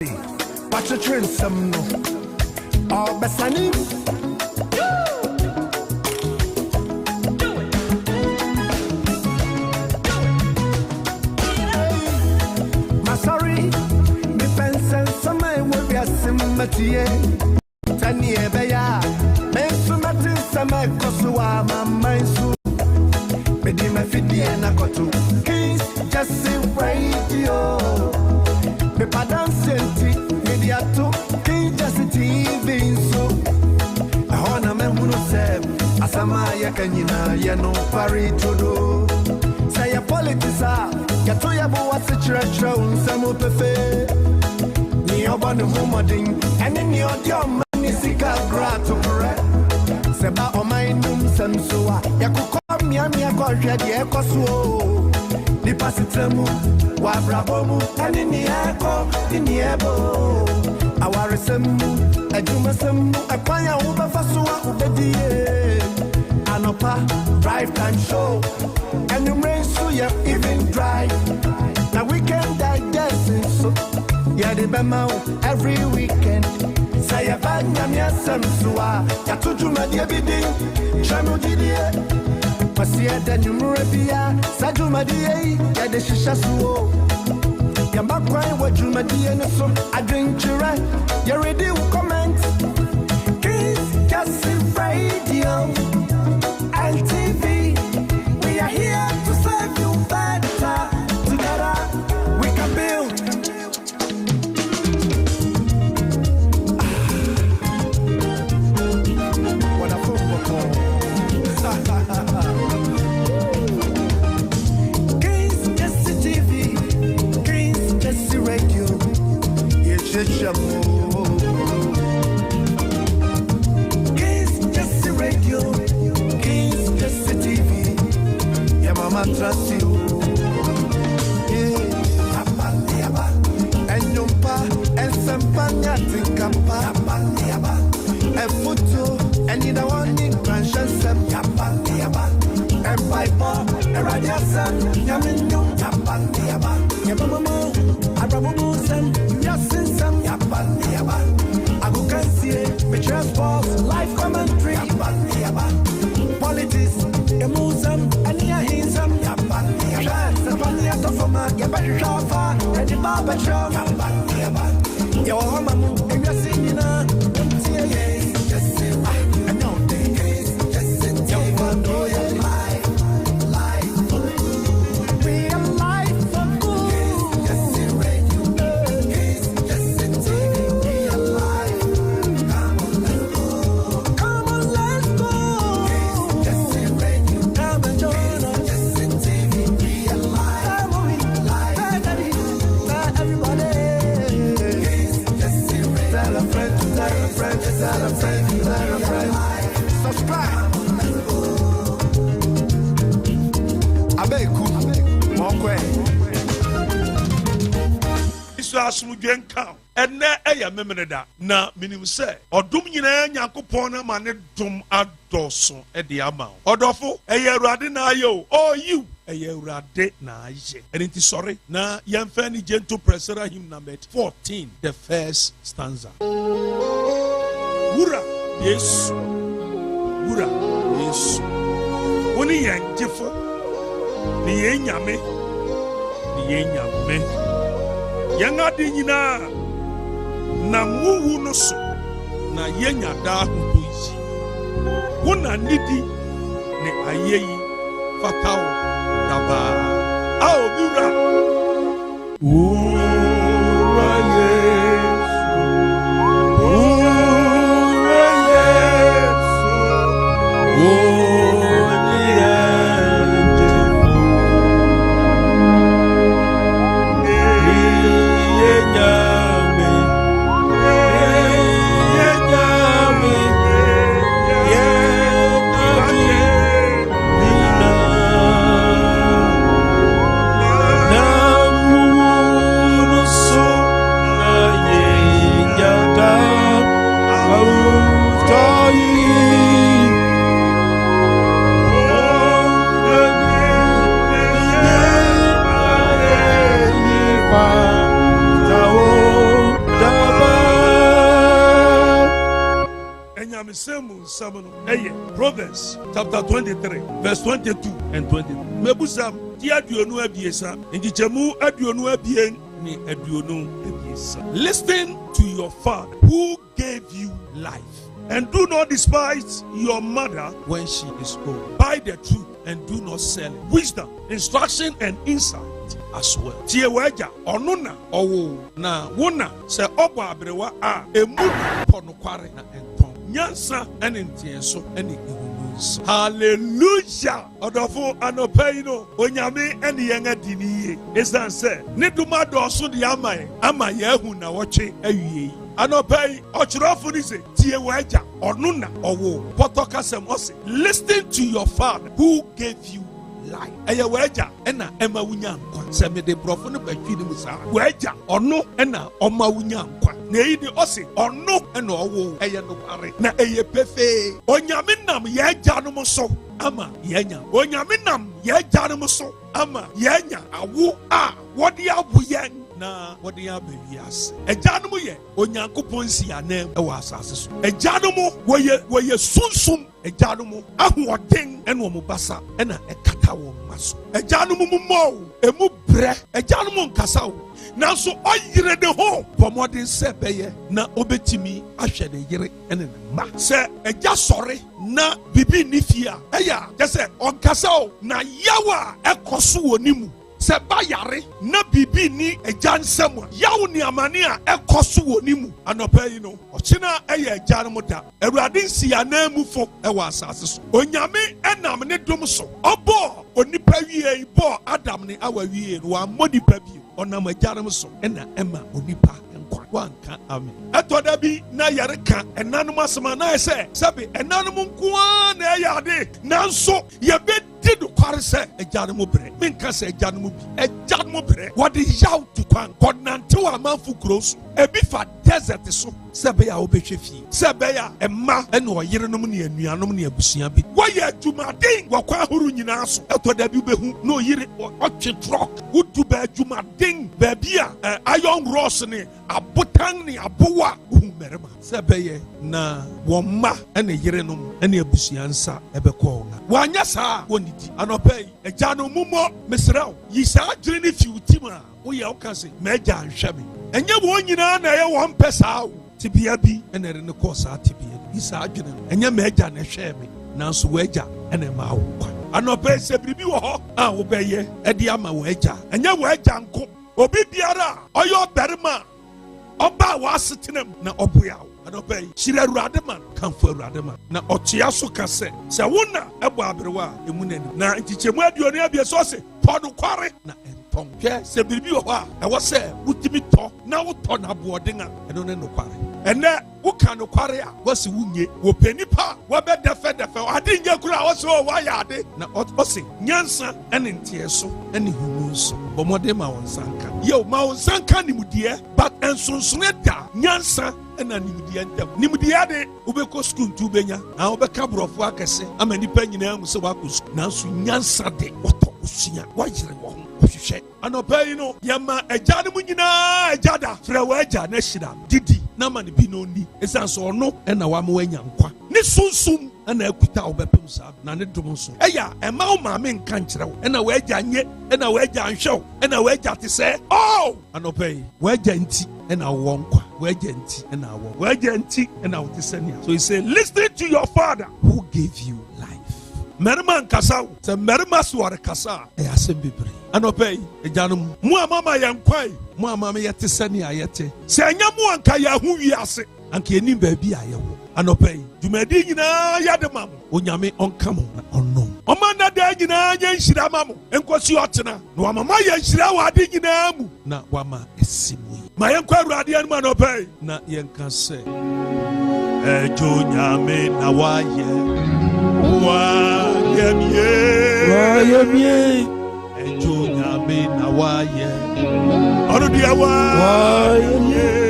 Watch a trend some no. Oh, Besani. Sorry, me pensen some will be a sympathy. Tani ebeya, men sumati sama kosua mama su. Bedi me fidi na kotu. Kings just say radio. Me padan senti media to. Kings just TV so. Ahona me hunu se. Asama ya kanyina ya no pari todo. Say ya politics are. Yato ya bo wase chira unsamo pefe. Ni obane humoding. Eni ni odio mani sika grato bre. Seba omainum samsuwa. Yakuko miami akohwe de ekoso. Ni pasitemu wa brabomu. Eni ni eko ni ebo. Awaresemu edumasemu akwanya ubafasuwa ubedie. Anopa drive time show. And the rain so you even dry. Now we can digest so. Yeah, the bema every weekend. Say a bad yamia samsua. Ya tujuma dia bidi. Shamu didia. Pasia da numurabia. Sajuma dia. Ya de shisha suo. Ya makwai wajuma dia no so. I drink chira. Ya ready to comment. Kiss just radio and TV. We are here to serve you better. Together we can build. What a football call. Kings Jesse TV, Kings Jesse Radio. Yes, Kings Jesse Radio, Kings Jesse TV. Mama trust you. And yumpa and sampanya tinkapa. And futu and you don't want any conscious sem. And piper and radiation. Yamin yum Yabamu, Abramu sem. Yasin sem. Agu can see me transport life commentary. Politics, emusam, and yahinsam. Tracks upon the Atofama, Yabajafa, and the Barbershop. Your home, and you're singing a just I know they just your one life. We are life for good. Just radio, just TV, we are life. Come on, let's go. Just radio, come and join us. Just TV, we are life. Everybody. Tell a friend, tell a friend, tell a friend, tell a friend. Subscribe. Abeku, Mokwe. Isu asumudwen kan. Ene eya memeneda na minim se odum nyina Nyankopon na ma ne dum adoso e de ama. Odofo eye Awurade na ayo. Oh you eye Awurade na aye. Enti sorry na yemfa ni gentle pressure hymn number 14 the first stanza. Wura Yesu. Wura Yesu. Woni yanjefo ni yenyame ni yenyame. Yanga de nyina na wuwu no so na yenya da hodo yi wona nidi ne ayeyi fatawo daba a obiura ura Yesu Nyamisemu Samuno. Proverbs chapter 23, verse 22 and 23. Mebusam, Tia Duonu Abiesa, Indichemu Aduonu Abien, Ni Aduonu Abiesa. Listen to your father who gave you life. And do not despise your mother when she is old. Buy the truth and do not sell it. Wisdom, instruction, and insight as well. Tie waja onuna owo na wona se obo abrewa a emu ponokware na enton. Nyansa ene ntieso ene ihununso. Hallelujah. Odofo anopayino onyame ene yenga diniye. Esan se ne duma do so de ama yehu na woche awie. Anopay ochrofu ni se tie waja onuna owo potoka sem ose. Listen to your father who gave you life. Eye waja ena ema wunya nkwa. Se me de brofo no batwi ni musa. Waja ono ena oma wunya nkwa. Na yi ni ose ono ena owo eye no kware. Na eye pefe. Onyame nam ye gya no so ama yenya. Onyame nam ye gya no so ama yenya awo a wodi abuyen na wodi abewiase. Egya no ye onyankopon si anem e wa asase so. Egya no woye sunsum. Egya no mo ahoɔden ɛna ɔmo basa ɛna ɛkata wɔn ma so. Egya no mo emu brɛ. Egya no mo nkasa wo. Nanso ɔyere de ho bɔmɔden sɛ bɛyɛ na obetimi ahwɛ ne yere ɛne ne mma. Sɛ egya sɔre na bibi ni fie a ɛyɛ a sɛ ɔnkasa o na yawa ɛkɔ so wɔ ne mu. Se ba yare na bibi ni egya nsɛm a yawo ni amane a ɛkɔ so wɔ ne mu anɔpa yi no ɔkyena ɛyɛ egya no mu da awurade nsi anamu fo ɛwɔ asase so onyame ɛnam ne dom so ɔbɔ onipa wie bɔ adam ne awa wie no wammɔ nipa bio ɔnam egya no so ɛna ɛma onipa nkwa wanka amen ɛtɔ da bi na yare ka ɛnanom asɛm a na ɛsɛ sɛbe ɛnanom nkoa na ɛyɛ ade nanso yɛbɛ di do kware sɛ egya no mu brɛ menka sɛ egya no mu bi egya no mu brɛ wɔde yaw to kwan kɔnantew amanfo kuro so ebi fa desert so sɛ bɛyɛ a wobɛhwɛ fie sɛ bɛyɛ a ɛma ɛne ɔyerenom ne anuanom ne abusua bi wɔyɛ adwumaden wɔkɔ ahoro nyinaa so ɛtɔ da bi wobɛhu na ɔyere ɔtwe trɔk wodu bɛ adwumaden baabi a iron rods ne abotan ne abowa wohu mmarima sɛ bɛyɛ na wɔn mma ɛne yerenom ɛne abusua nsa ɛbɛkɔ wɔn a wɔanyɛ saa wɔn anɔpa yi egya no mumɔ mesrɛw yi saa adwene ne fi wo tim a woyɛ woka se m'agya nhwɛ me ɛnyɛ wɔn nyinaa na ɛyɛ wɔn pɛ saa wo tibea bi ɛna ɛre ne kɔɔ saa tibea no yi saa adwene no ɛnyɛ m'agya na ɛhwɛɛ me nanso w'agya ɛna ɛma wo kwa anɔpa yi sɛ biribi wɔ hɔ a wobɛyɛ ɛde ama w'agya ɛnyɛ w'agya nko obi biara a ɔyɛ ɔbarima ɔba a wɔasetenam na ɔboa wo anɔpa yi hyira awurade ma kamfo awurade ma na ɔtoa so ka sɛ wo na ɛbɔ aberewa a ɛmu n'anim na ntikyɛmu aduonu abiɛsɛ ɔse tɔ nokware na ɛntɔn hwɛ sɛ biribi wɔ hɔ a ɛwɔ sɛ wotumi tɔ na wotɔ n'aboɔden a ɛno ne nokware ɛnɛ woka nokware a wɔse wonye wɔpɛ nipa a wɔbɛdɛfɛdɛfɛ ade nyɛ koro a wɔse wɔayɛ ade na ɔse nyansa ɛne nteɛ so ɛne hunu nso bɔ mmɔden ma wo nsa nka yɛo ma wo nsa nka nimdeɛ but nsonsone da nyansa ɛna nimdeɛ ntam nimdeɛ de wobɛkɔ skul nti wobɛnya na wobɛka borɔfo akɛse ama nnipa nyinaa mu sɛ woakɔ skul nanso nyansa de wɔtɔ wosua woayere wɔ ho wohwehwɛ anɔpa yi no yɛma agya no mu nyinaa agya da frɛ w'agya na hyira didi na ma ne bi na ɔni ɛsiane sɛ ɔno ɛna wama woanya nkwa ne sunsum ɛna akuta wo bɛpem saa na ne dom nso ɛyɛ a ɛma wo maame nka nkyerɛ wo ɛna w'agya nye ɛna w'agya nhwɛ wo ɛna w'agya te sɛ anɔpa yi w'agya nti ɛna wowɔ nkwa w'agya nti ɛna wɔ w'agya nti ɛna wote sɛ nea so he say listen to your father who gave you life mmarima nkasa wo sɛ mmarima so wɔrekasa a ɛyɛ asɛm bebree anɔpa yi agyanom mo a mama yɛn kwae mo a mama yɛte sɛ nea yɛte sɛ ɛnyɛ mo anka yɛaho wiase anka yɛnim baabi a yɛwɔ anɔpa yi dwumadi nyinaa yɛde ma mo onyame ɔnka mo na ɔnom ɔma nna daa nyinaa yɛ nhyira ma mo nkɔsi ɔtena na wamama yɛ nhyira wɔ ade nyinaa mu na wama asi mu yi ma yɛnkɔ awurade anom anɔpa yi na yɛnka sɛ ɛgyo nyame na wayɛ wayɛmie ɛgyo nyame na wayɛ ɔno deɛ wayɛmie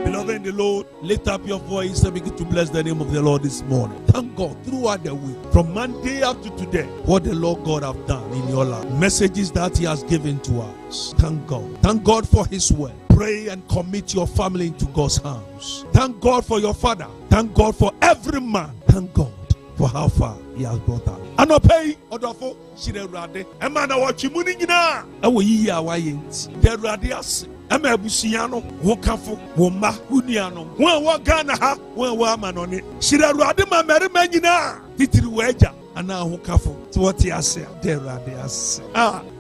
Beloved in the the Lord, lift up your voice and begin to bless the name of the Lord this morning. Thank God throughout the week, from Monday up to today, what the Lord God have done in your life. Messages that He has given to us. Thank God. Thank God for His word. Pray and commit your family into God's hands. Thank God for your father. Thank God for every man. Thank God for how far He has brought us. Anopei odofo shire Awurade ema na wochimu ni nyina ewo yiyi awayenti de Awurade ase ema abusia no wo kafo wo ma unua no wo Ghana ha wo amanone shire Awurade ma merima nyina titiri waja ana ho kafo ti wote ase de Awurade ase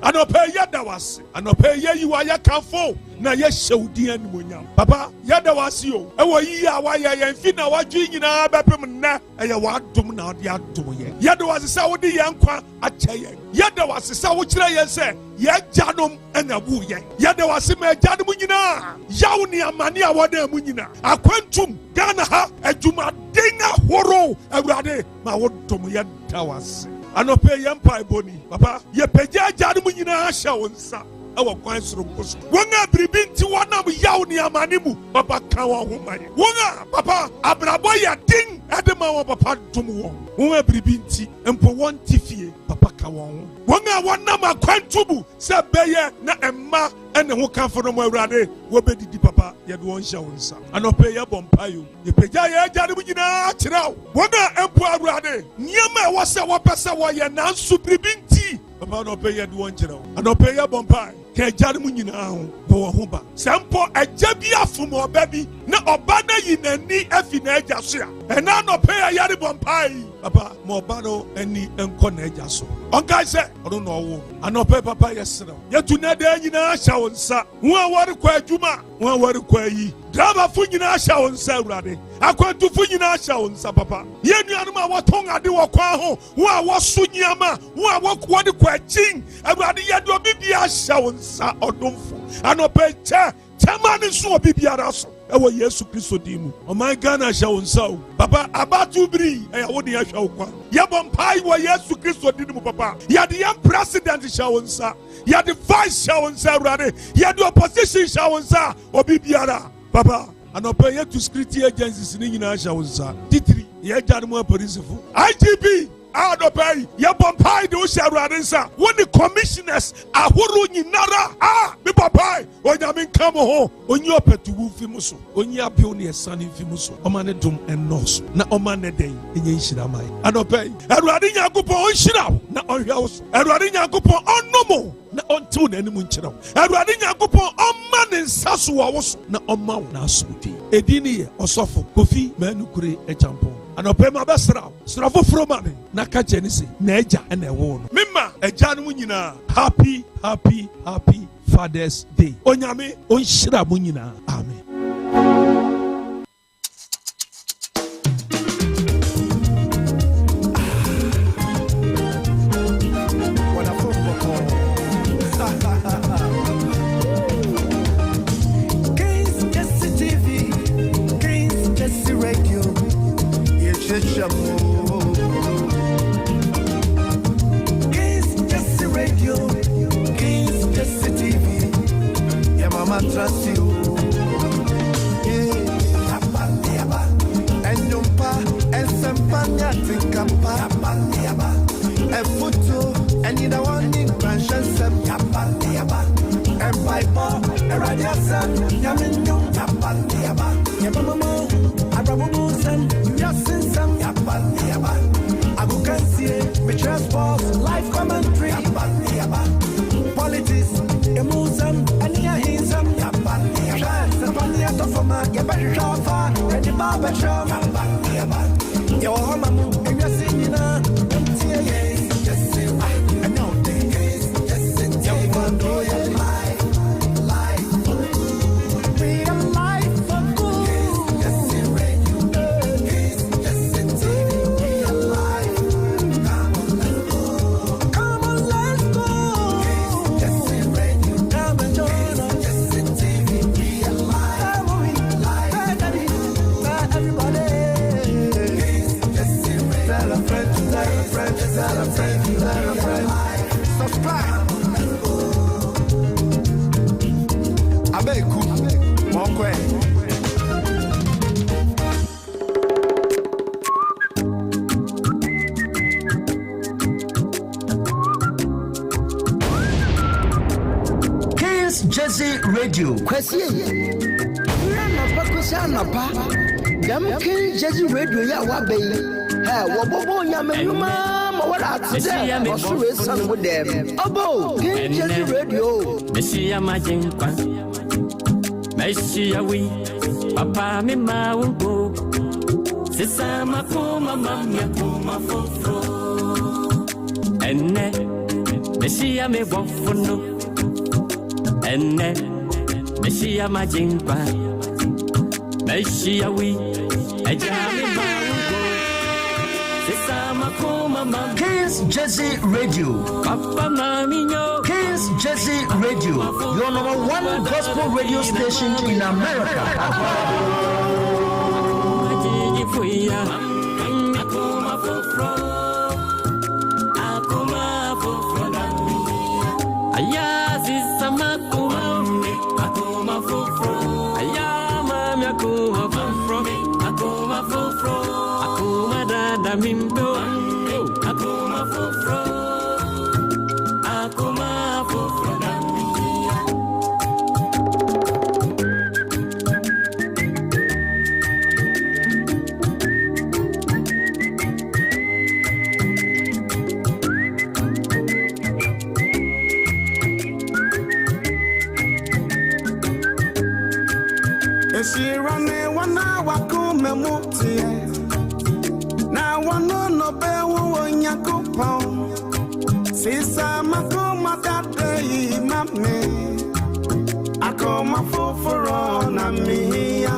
anopei yada wase anopei yi wa ya kafo na ye shewdi animonyam papa yada wase o ewo yiyi awaye yemfi na wadwi nyina bepem na eye wadom na ode adom ye yada wase sa wodi yankwa ache ye yada wase sa wo kire ye se ye janom ena wu ye yada wase ma janom nyina yawo ni amane a woda mu nyina akwantum Ghana ha adwuma denga horo Awurade ma wodom ye dawase anope ye mpa eboni papa ye pagya janom nyina ahya wonsa awa kwan soro mposo wonga biribi nti wonam yawo ni amane mu papa kan wo homaye wonga papa abrabo ya ding edema wo papa dum wo wonga biribi nti empo won tifie papa ka wo wonga wonam akwantubu se beye na emma ene ho kanfo no mo Awurade wo bedidi papa ye de won hya wonsa anope ye bompayo ye pagya ye agade mu nyina kirawo wonga empo Awurade niema wo se wo pese wo ye nanso biribi nti papa no pay ye de won kirawo anope ye bompai ka agade mu nyina ho bo ho ba sempo agya bi afom oba bi na oba na yinani afi na agya so a ena no pay ye de bompai papa mo oba no ani enko na agya so onkai se odo no wo anope papa ye sere ye tu na de nyina hya wonsa wo a wori kwa adwuma wo a wori kwa yi drama fu nyina hya wonsa Awurade akwantu fu nyina hya wonsa papa ye nuanom a woton ade wo kwa ho wo a woso nyiama wo a wokwo de kwa chin Awurade ye do bibia hya wonsa odomfo anope che tamani so bibiara so ewo Yesu Kristo dimu o my Ghana hya wonsa o papa abatu biri e wo de hya wo kwa ye bompai wo Yesu Kristo dimu papa ye de president hya wonsa ye de vice hya wonsa Awurade ye de opposition hya wonsa obibiara papa anope ye to security agencies ni nyina hya wonsa titiri ye jare mo police fu IGP anope ye bompai de o hya Awurade nsa woni commissioners ahoro nyinara me papa onyame nka mo ho onyi opetuwu fi muso onyi apio ne esane fi muso omane dum ennos na omane den enye nhira mai anope Awurade Nyankopon onhira na onhwa wo so Awurade Nyankopon onnomo na ontu na enimu nkyerɛw Awurade Nyankopon ɔma ne nsa so wɔ wo so na ɔma wo na asomdwe edini yɛ ɔsɔfo Kofi Manukure Echampon anɔpɛ ma bɛsra sra foforɔ ma ne na ka kyɛ ne se na agya ɛna ɛwo no mema agya no mu nyinaa happy Father's Day onyame ɔnhyira mo nyinaa amen. Trust you, and your pa, and some panya think I'm a photo, and you don't want in branches, and Bible, a radiation, Yamin, Yamamo, Arabu, yes, some Abu Kansi, which transports life commentary, politics, emotion, and Yahism. You better show far, and the barber shop. Your home, and you're singing up. Yes, I know this. You want to your life. Real life for good. Yes, real life. Come on, let's go. Come and join us. Everybody, Radio. Kwesi. Anapa. Them King Jazzy Radio ya wabe. Hey, wobobo nyamenyuma mawala today. Osure san with them. Obo King Jazzy Radio. Messia Majinpa. Messia we. Papa mi maungo. Sisa makuma mamya kuma fofo. Enne. Messia me wafuno. Enne. Messia Majinpa. Messia we. Kings Jazzy Radio. Kings Jazzy Radio. Your number one gospel radio station in America. Mimbo, akuma fofro, akuma fofro namia. Esirane wana wakume mutie. No bewo nyakopon sisa makoma dade mame akoma foforo na mia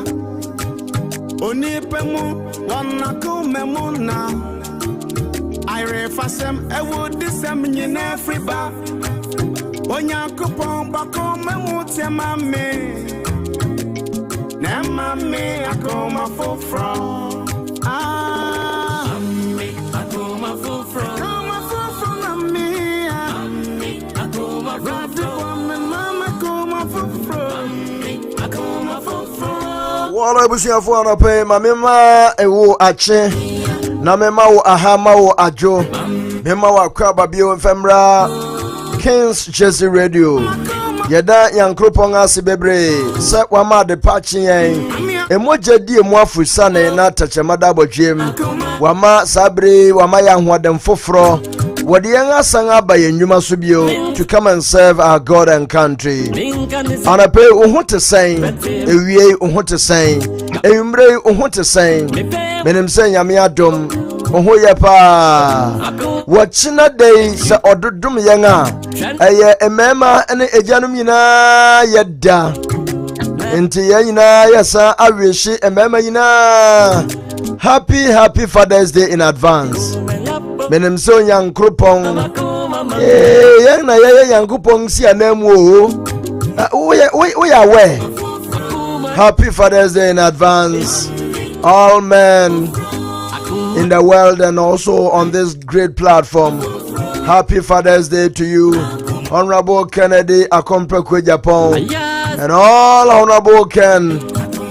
onipemu wanakome na I refasem ewo disem nyina friba onyakopon bakoma mutie mame na mame akoma foforo Wala busiafo anope mamema ewo ache na mema wo ahama wo ajo mema wa kwaba bio mfemra Kings Jazzy Radio yeda yankropon ase bebre se wama de pachi yen emoja die mu afusane na tachemada abodwem wama sabre wama ya hoadem foforo wode yen asan aba yenwuma so bio to come and serve our God and country. Anape uhote sen ewie uhote sen ewumre uhote sen menim sen yame adom ohoye pa wachina day se ododum yen a eye emema ene ejanum nyina yeda enti yen nyina yesa aweshi emema nyina happy Father's Day in advance. Menem so yankropon yen na ye yankopon si anam we aware. Happy Father's Day in advance, all men in the world and also on this great platform. Happy Father's Day to you, Honorable Kennedy Akomprekwe Japan, and all Honorable Ken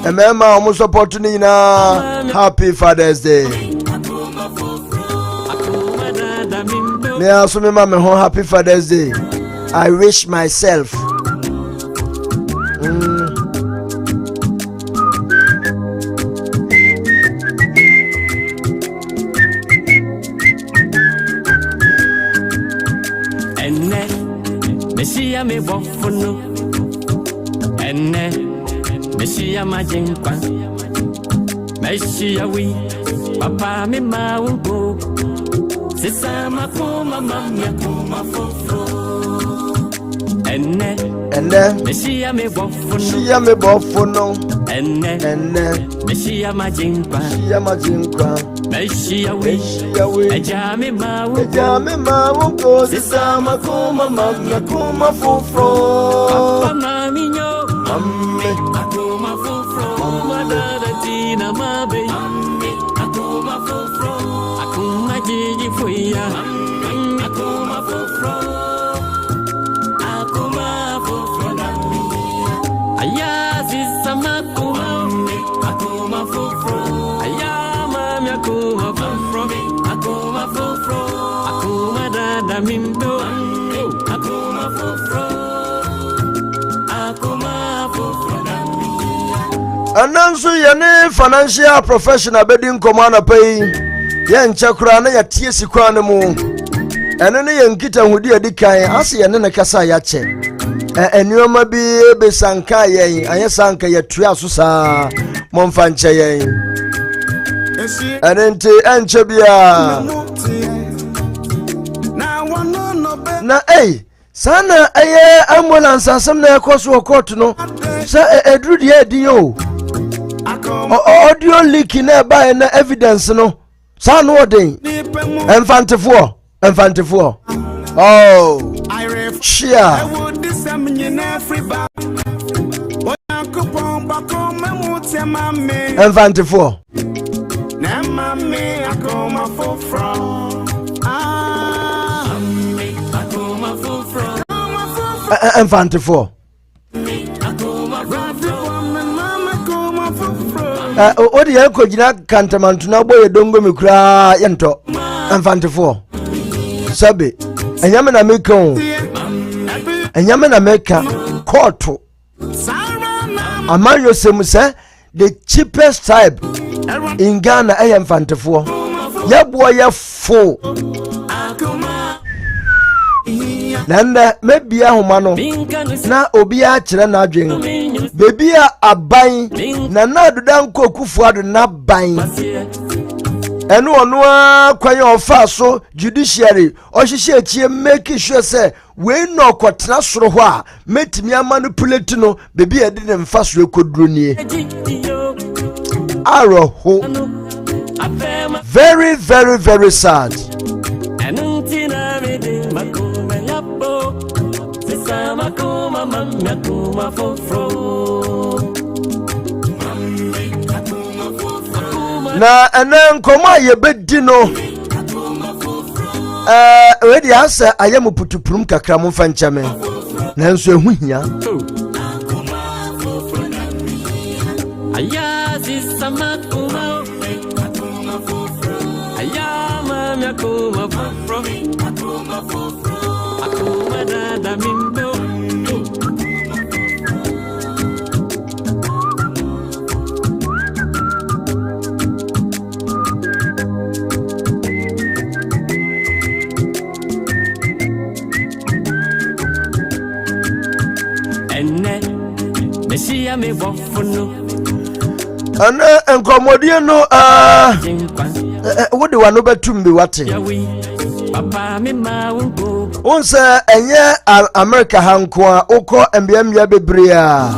Emema Omusopotunina. Happy Father's Day. May I also remember my Happy Father's Day. I wish myself. Messia me wafuno, enne Messia majinpa, Messia we, Papa me maungo, sisa makuma mamya kuma fofo, enne Messia me wafuno, enne Messia majinpa, Messia we, ejame maungo, sisa makuma mamya kuma fofo, Papa maminyo, akuma fofo, madara tina mabe, akuma fofo, akuma jiji fuya, akuma fofo, aya sisa makuma, akuma fofo, aya mami akuma fofo, akuma dada mimbo, akuma fofo, akuma Ananso yene financial professional bedin komana pay ye nchakura na yatie sikwa ne mu ene ne yankita hudi adikan ase yene ne kasa ya che enuoma bi be sanka yen anye sanka yatua so saa momfa nche yen ene nti enche bia na sana ambulance asem na ekoso court no say edru de edin o audio leak na ba na evidence no sa no odin enfantefo oh share enfantefo na mami akoma fofro enfantefo odi yanko gina kantamantu na boye dongo mikura yento enfantefo sabe enyame na meka koto amanyo semuse the cheapest type in Ghana enfantefo yabo ya fo nanda maybe ahumano na obi a kire na adwen bebi a aban na nadudan kokufu adu na ban enu onu kwanye ofa so judiciary ohihye etie make sure say we no kwotena soro ho a metimi manipulate no bebi edi ne mfa so ekoduro nie aroho very very very sad. Na enen koma ye bedi no we di asa ayemu putupurum kakra mo fa nchame nanso ehu hia ayazi samakuma ayama myakuma fofro akuma dada mimbo Mesia me bofuno ana enkomodie no wode wano betum bi wate papa me ma wonko onse enye America hanko ukọ embiamia bebrea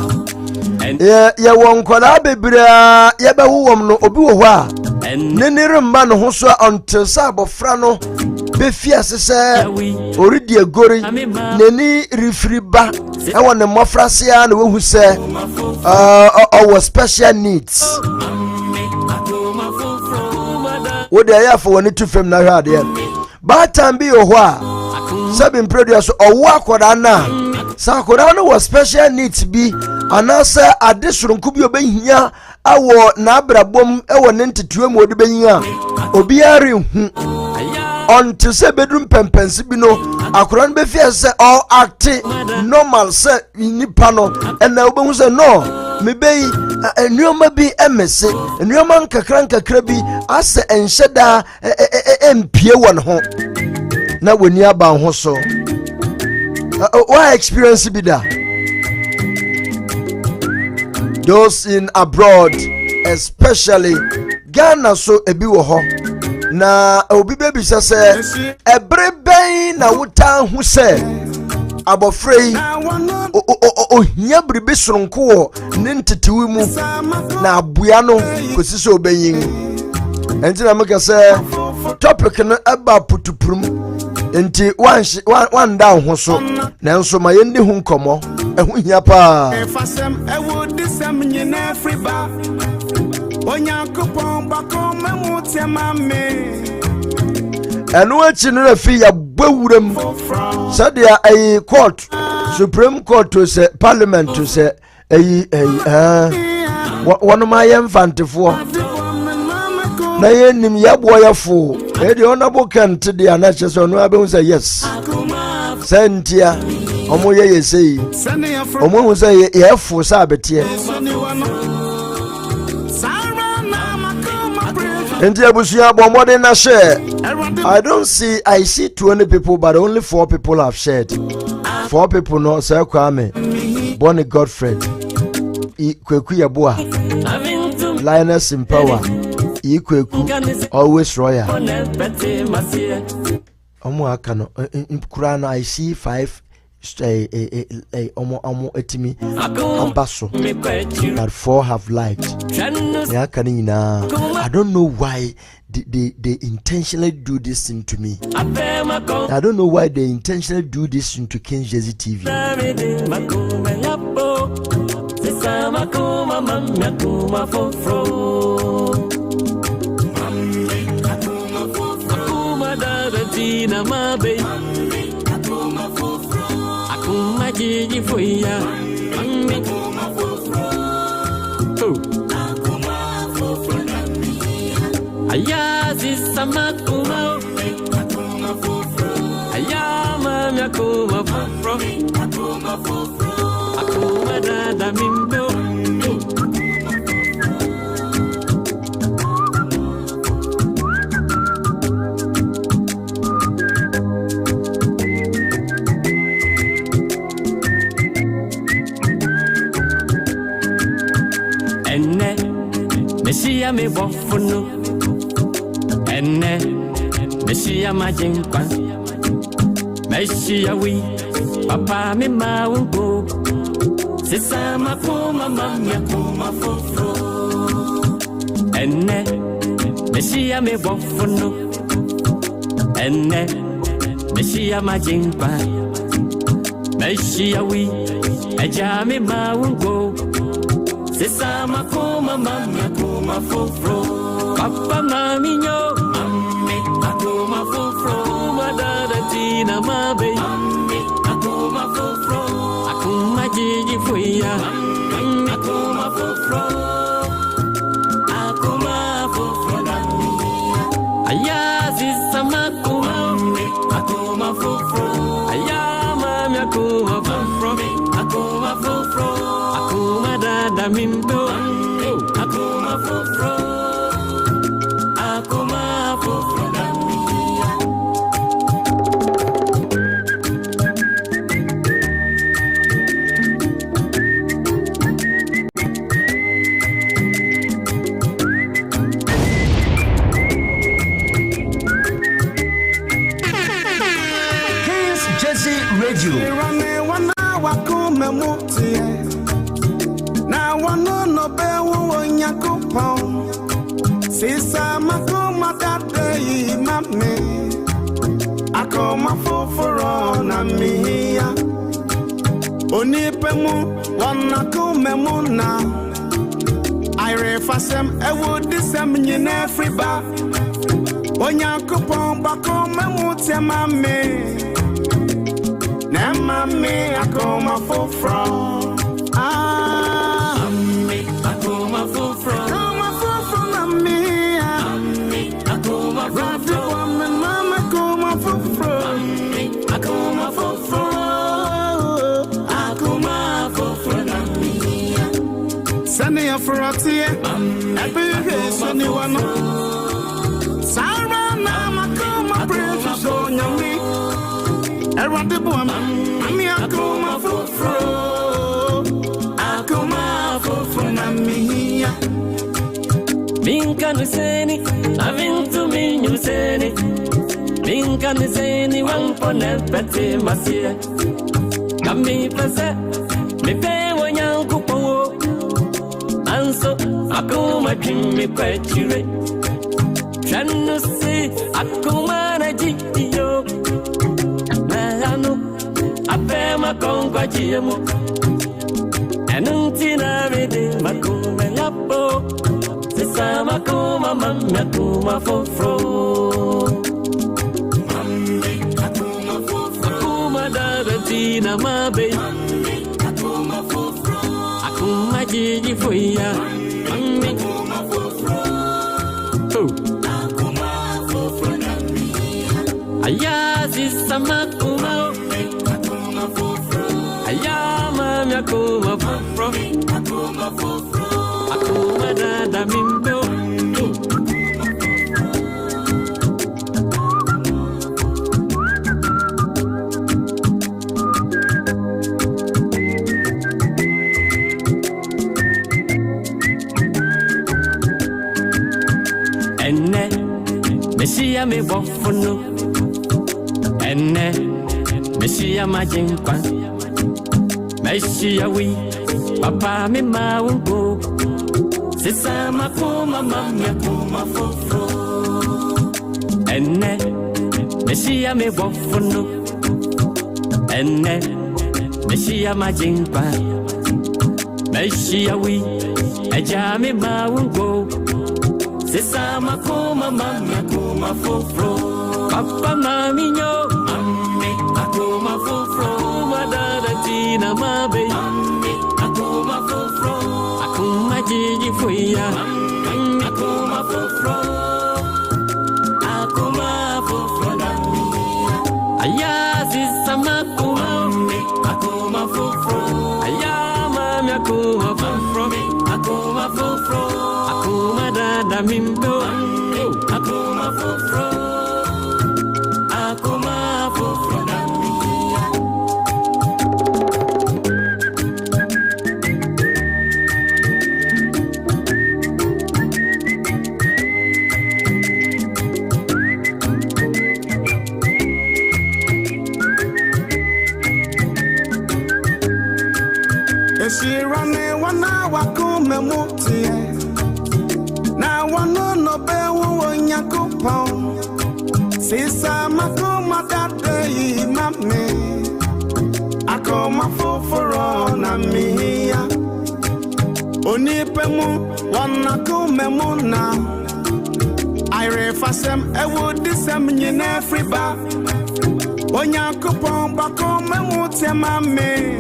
ye wonkola bebrea ye bewuwom no obi wo ho a nenire mma no ho so until sabofra no befia sese oridi egori neni rifriba ewo ne mofrasia na wehu se our special needs wo de ya for woni to fam na hwa de ba tambi o ho a sabin produce owo akoda na sa akoda no was special needs bi anasa adesurunku bi obehia awo na abrabom ewo ne ntetuam odi benyia obiare hu until say bedroom pempensi bi no akora no be fear say all act normal say nipa no and na obehu say no me be enuoma bi emese enuoma nkakra bi ase enhyeda empie won ho na woni aba ho so what experience be that those in abroad especially Ghana so ebi wo ho na obi baby say ebreben na wuta hu say abofrei ohia bribe soronko wo ne ntetewi mu na abua no kosi so obenyin enti na meka say topic no eba putupurum enti wan down ho so na nso ma yendi hu nkomo ehu hia pa efasem ewudisem nyina friba Onyankopon bakoma mutema me enu achi no fi ya bwuram sadia ai court supreme court to say parliament to say one ma yemfantefo na yenim yaboyefo e de honorable kent de anache so no abe say yes sentia omo ye yesei omo hu say yefo sa betie India Busia Bomode na share. I see 20 people, but only 4 people have shared. 4 people no Sir Kwame, Bonnie Godfred, Kweku Yabua, Lioness in Power, Kweku, always royal. Omo Kurana, I see 5 omo etimi abaso that 4 have liked. I don't know why they intentionally do this thing to me. I don't know why they intentionally do this thing to King Jazzy TV. Gigi for ya, Ayazi Samakuma, Ayama Yakuma Akuma Dada Mimbo. Meshia me bofuno ene Meshia majinkwa Meshia wi papa me maungo sisa makuma mamya kuma fofo ene Meshia me bofuno ene Meshia majinkwa Meshia wi eja me maungo sisa makuma mamya kuma fofo papa mami nyo mami akuma fofo madada tina mabe mami akuma fofo akuma jiji fuya mami akuma fofo nami ayazi samakuma mami akuma fofo ayama akuma fofo akuma dada mimbo akuma fofo Sisa makoma dade mame akoma foforo na mia onipemu wanakuma na ire fasem ewudisem nyina friba onyakopon bakoma mutema me na mame akoma foforo akoma foforo Sani afratie, ebe sani wano. Sara na makoma precious so nyami. Erwade boam, ami akoma fofro. Akoma fofro na miya. Minka nuseni, avintu minyuseni. Minka nuseni, wampone pete masie. Kami pese, mipe wanyangu po. Anso, akuma kimi kwa chire. Chanusi, akuma na jitiyo. Na anu, apema kongwa jiemu. Enunti na vede makuma lapo. Sisa makuma mami akuma fofro. Mami akuma fofro. Akuma dada tina mabe. Mami akuma fofro. Akuma jiji fuya. Mami akuma fofro. Akuma fofro nami. Ayazi samakuma. Akuma fofro. Ayama mi akuma fofro. Akuma fofro. Akuma dada mimbo. Messiah me bofuno ene Messiah majinkwa Messiah we papa me maungo Sisa makuma mamya kuma fofo ene Messiah me bofuno ene Messiah majinkwa Messiah we eja me maungo Sisa makuma mamya kuma fofo Papa mami nyo Mami akuma fofo Madara tina mabe Mami akuma fofo Akuma jiji fuya Mami akuma fofo Akuma fofo nami Aya sisa makuma Mami akuma fofo Aya mami akuma fofo Akuma fofo Akuma dada mimbo Akuma fofo Akuma fofo nami Esirane wana wakume mutie Na wano no bewu wanyakupon Sisa makuma dade mame Akoma foforo na miya Onipemu wanakume muna Ire fasem ewu disem nyine friba Wanyakupon bakome mutie mame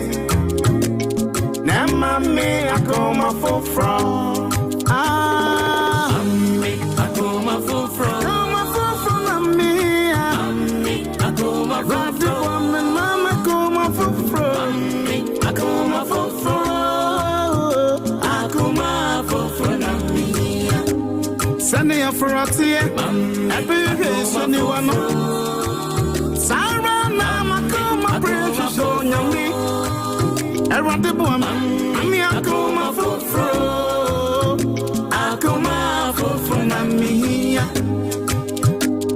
Na mame akoma foforo Mami akuma fofo Akoma foforo na miya Mami akuma fofo Mama akoma foforo Akuma fofo Akuma fofo nami Sani ya furatie Ebihe sani wano Sara na makoma precious onyami Erwade buama Ami akoma foforo Akoma foforo na miya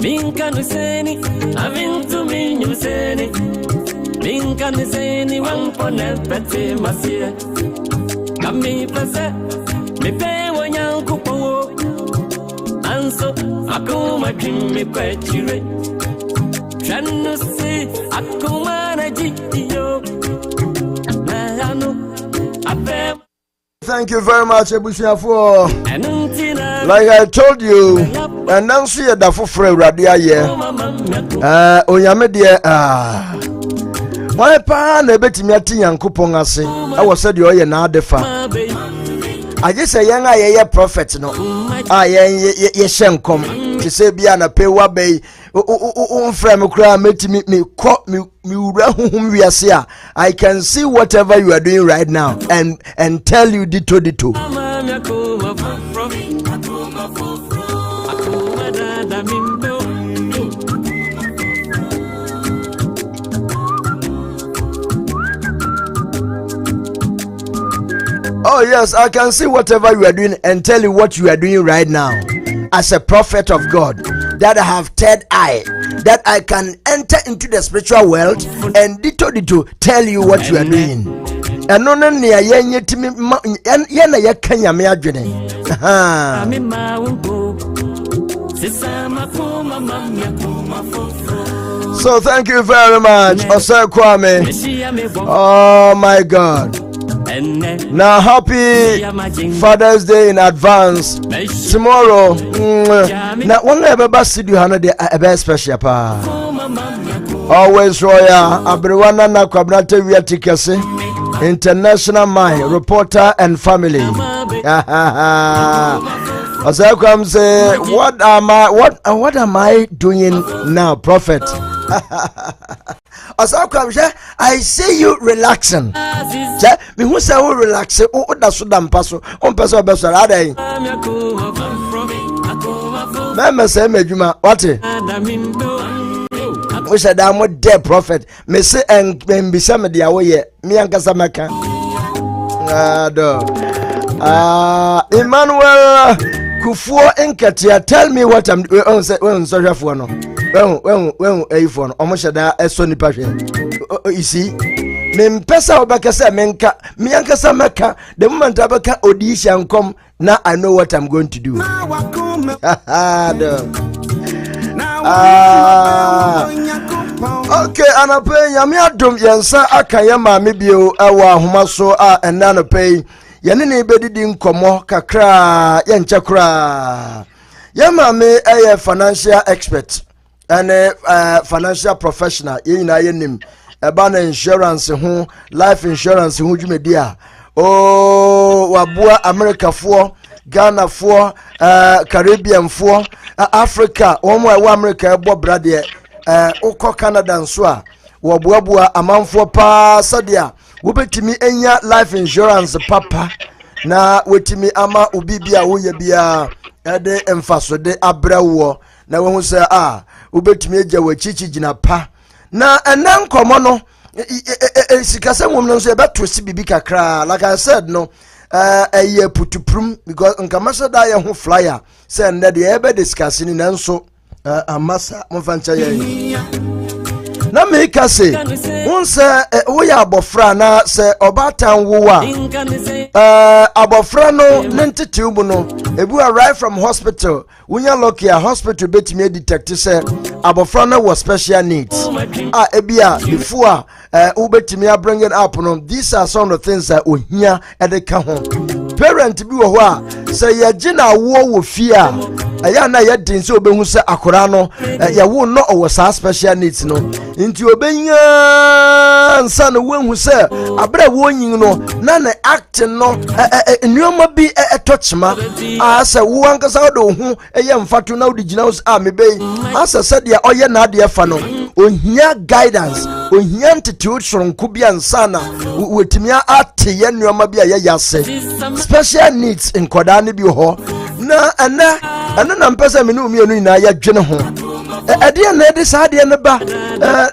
Minka nuseni Avintu minyu seni Minka nuseni Wampo nepete masie Kami pese Mipe wanyanku po Anso Akuma kimi kwechire Chanusi Akuma na jitiyo Nayano Ape Thank you very much, Ebusiafo. Enuntina Like I told you, and now see the for Radia here. Onyame dear, my pa na beti me ati Yankopon ase. I was said you na adefa. I just say young I prophet no. Ye shenkom. She say bia na pe wa be frame kra meti me wura honhom wiase a I can see whatever you are doing right now and tell you dito. Mami akuma fofo Akuma fofo Akuma dada mimbo Oh yes, I can see whatever you are doing and tell you what you are doing right now. As a prophet of God, that I have third eye, that I can enter into the spiritual world and dito tell you what you are doing. And no near yenye timi yana ya kanya me adwene. Mami maungo Sisa makuma mami akuma fofo So thank you very much, Osei Kwame. Messiah me bo Oh my God. Ene Now happy Father's Day in advance. Tomorrow, na one ever studio hana de a special pa. Always royal Abrewana na kwabnate wi atikese. International Mind reporter and family. Osakwam say, what am I doing now, prophet? Osakwam say, I see you relaxing. Me who say who relax? O da so da mpaso. O mpaso be so adai. Me say medjuma what? We said I'm a dead prophet. Me say and be some dia wo ye. Me ankasa meka. Emmanuel Kufuo enkatia, tell me what I'm when sorry for no. When a phone, almost a Sony passion. You see, Mempesa Obakasa Menka, Miankasa Maka, the moment Abaka audition come, now I know what I'm going to do. Okay, and I pay Yamiadum Yansa Akayama Mibio, Awa Humaso, and Nana pay. Yanini bedi din komo kakra yanchakra yama me a financial expert and a financial professional yina yenim eba insurance ho life insurance ho dwumedia oh wabua America fo Ghana fo Caribbean fo Africa omo e America ebo brade ukọ Canada nso a wabua amanfo pa sadia wobetimi enya life insurance papa na wetimi ama obibia woye bia ede emfaso de abrawo na wo hu se wobetimi eja wachichi gina pa na enan komo no sikasa mum no so ebetosi bibi kakra like I said no eye putuprum because nkamasa da ye ho flyer say na de ebe discuss ni nanso amasa mfancha ye na me ka se unse wo ya abofra na se obatan wo abofra no nentete ubu no ebu arrive from hospital wunya lokia hospital betimi detect se abofra no was special needs ebia before ubetimi bring it up no these are some of the things that ohia edeka ho parent bi wo ho a se ye gina wo fia aya na ye din se obehu se akora no ye wo no owo sa special needs no nti obenya nsa no wehu se abra wo nyin no na na act no nneoma bi etochema asa wo ankasa do hu eye mfato na odi gina us mebei asa se dia oye na ade fa no ohia guidance ohia ntete soronko bi ansa na wetimia ate ye nneoma bi aye yase special needs in kodane bi ho na ana na mpesa me no mienu ina ya dwene ho ade na ede sa ade ne ba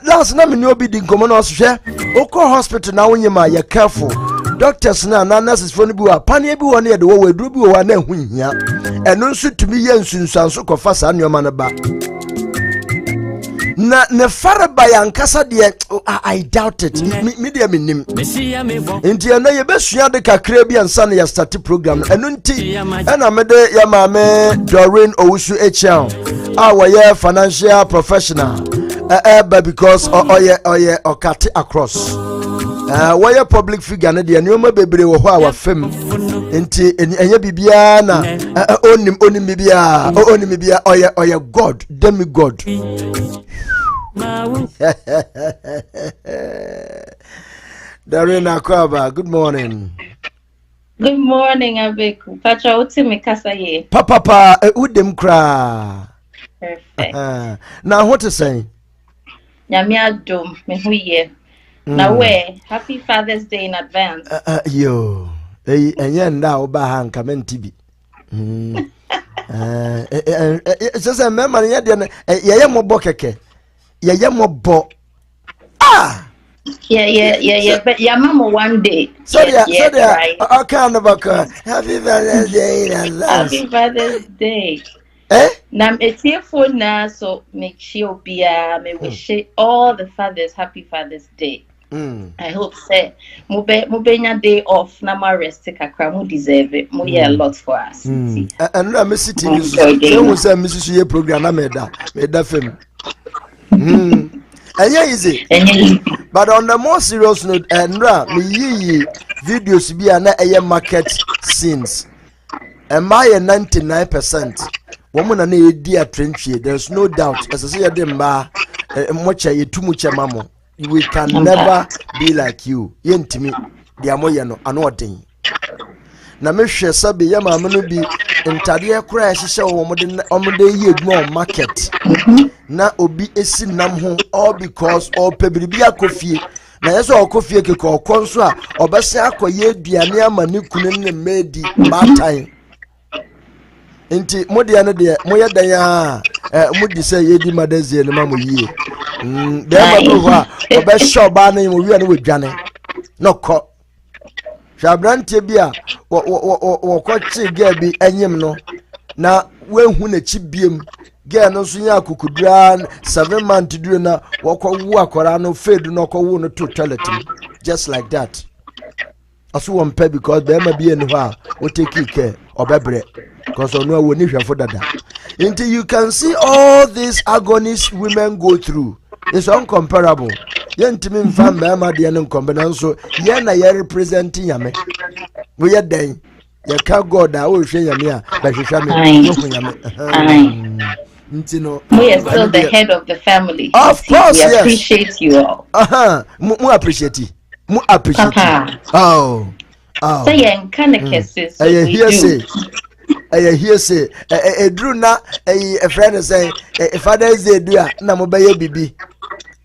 last na me no bi di nkomo na ohwe okọ hospital na wonyema ya careful doctors na nurses for no bi wa pane bi wona ye de wo waduru bi wo na hu hia eno nso tumi ye nsunsanso kofa sa nneoma ne ba na ne faraba yankasa de I doubt it me de menim enti na ye besua de kakra bi ansa na ya start program eno nti na me de ya maame Doreen Owusu HL our financial professional because oye okate across why public figure na de nyoma bebre wo ho our fam enti enya bibia na onim bibia oye God demigod Darina Kwaba, good morning. Good morning, Abeku. Pacha utimi kasa ye. Papa, udem kra. Perfect. Now what to say? Nyami adom me huye. Now we happy Father's Day in advance. Yo, enye nda oba ha nka mentibi. Just a memory ye mobo keke. Ye mobo. Yeah. But your mama one day. So right. I can't happy Father's Day in advance. Happy Father's Day. Nam etie phone na so make sure me wish all the fathers happy Father's Day. I hope say mubenya day off na ma rest kakra mu deserve it. Mu a lot for us. And na me city you say Mrs. ye program na me da fam. Easy. But on the more serious note, Nra me videos bi na eye market scenes. Am I 99%? Woman na edi atrenchie. There's no doubt. As I say dem ba mocha ye tumuche mamo. We can never be like you. Yentimi dia moye no ano odin. Na me hwe sabe ya ma no bi ntade kura hihye wo omode ye eduma market. Na obi esi nam ho all because all pebiribi akofie na yeso okofie keke okonso a obese akoye aduane amane kunu ne medi batan enti mode ane de moye dan a mudi se yedi madazie ne mamu yie de ma do ho obese oba na mo wi ane wedwane no ko shabrante bia wo ko chi ga bi anyim no na wehu na chibiem girl no so nya akukudura 7 months duru na wokwo akora no fed no kwo no to toilet just like that aso won pay because be ma bi enu ha o take care obebre because onu awo ni hwefo dada until you can see all these agonies women go through. It's uncomparable. Yentimi mfa mama de no nkombe so ye na ye representing yame we ye den ye ka god a wo hwe yame a ba hwehwa me wo yame ntino we are still the head of the family. Of course, we yes. appreciate you all. Mu appreciate it. Mu appreciate Papa. Oh So yeah, kind of cases I we hear do. say I hear say Drew na a friend say Father's Day do na mo baye bibi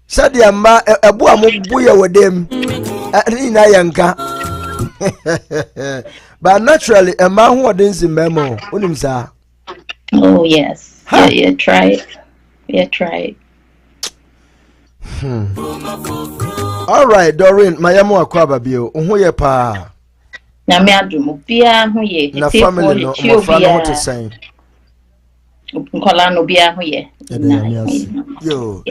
said ma ebu amobu ye wodem ni na yanka but naturally a man who odin memo unim sa. Oh yes. Yeah, try it. All right, Doreen, mayamo akwaba bio ho ye pa Na me adum bia ho ye na family no mo fa no to say nkola no bia ho ye yo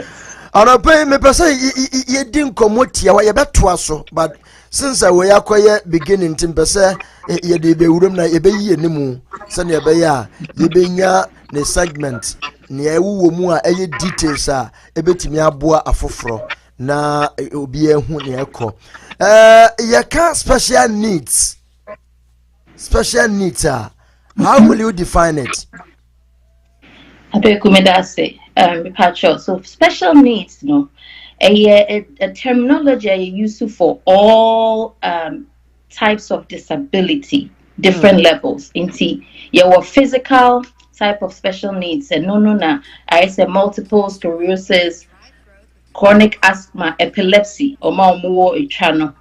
ana pay me pesa ye din komotia wa ye beto aso but since we yakoye beginning tim pesa ye de be wurum na ye be yi enimu se na ye be ya ye be nya ne segment ne ewuwo mu a eye details a ebetimi aboa afoforo na obi ehu ne ekọ ye ka special needs how will you define it? So special needs, a terminology used for all types of disability, different levels. Into your physical type of special needs, and I say multiple sclerosis, chronic asthma, epilepsy, or more channel,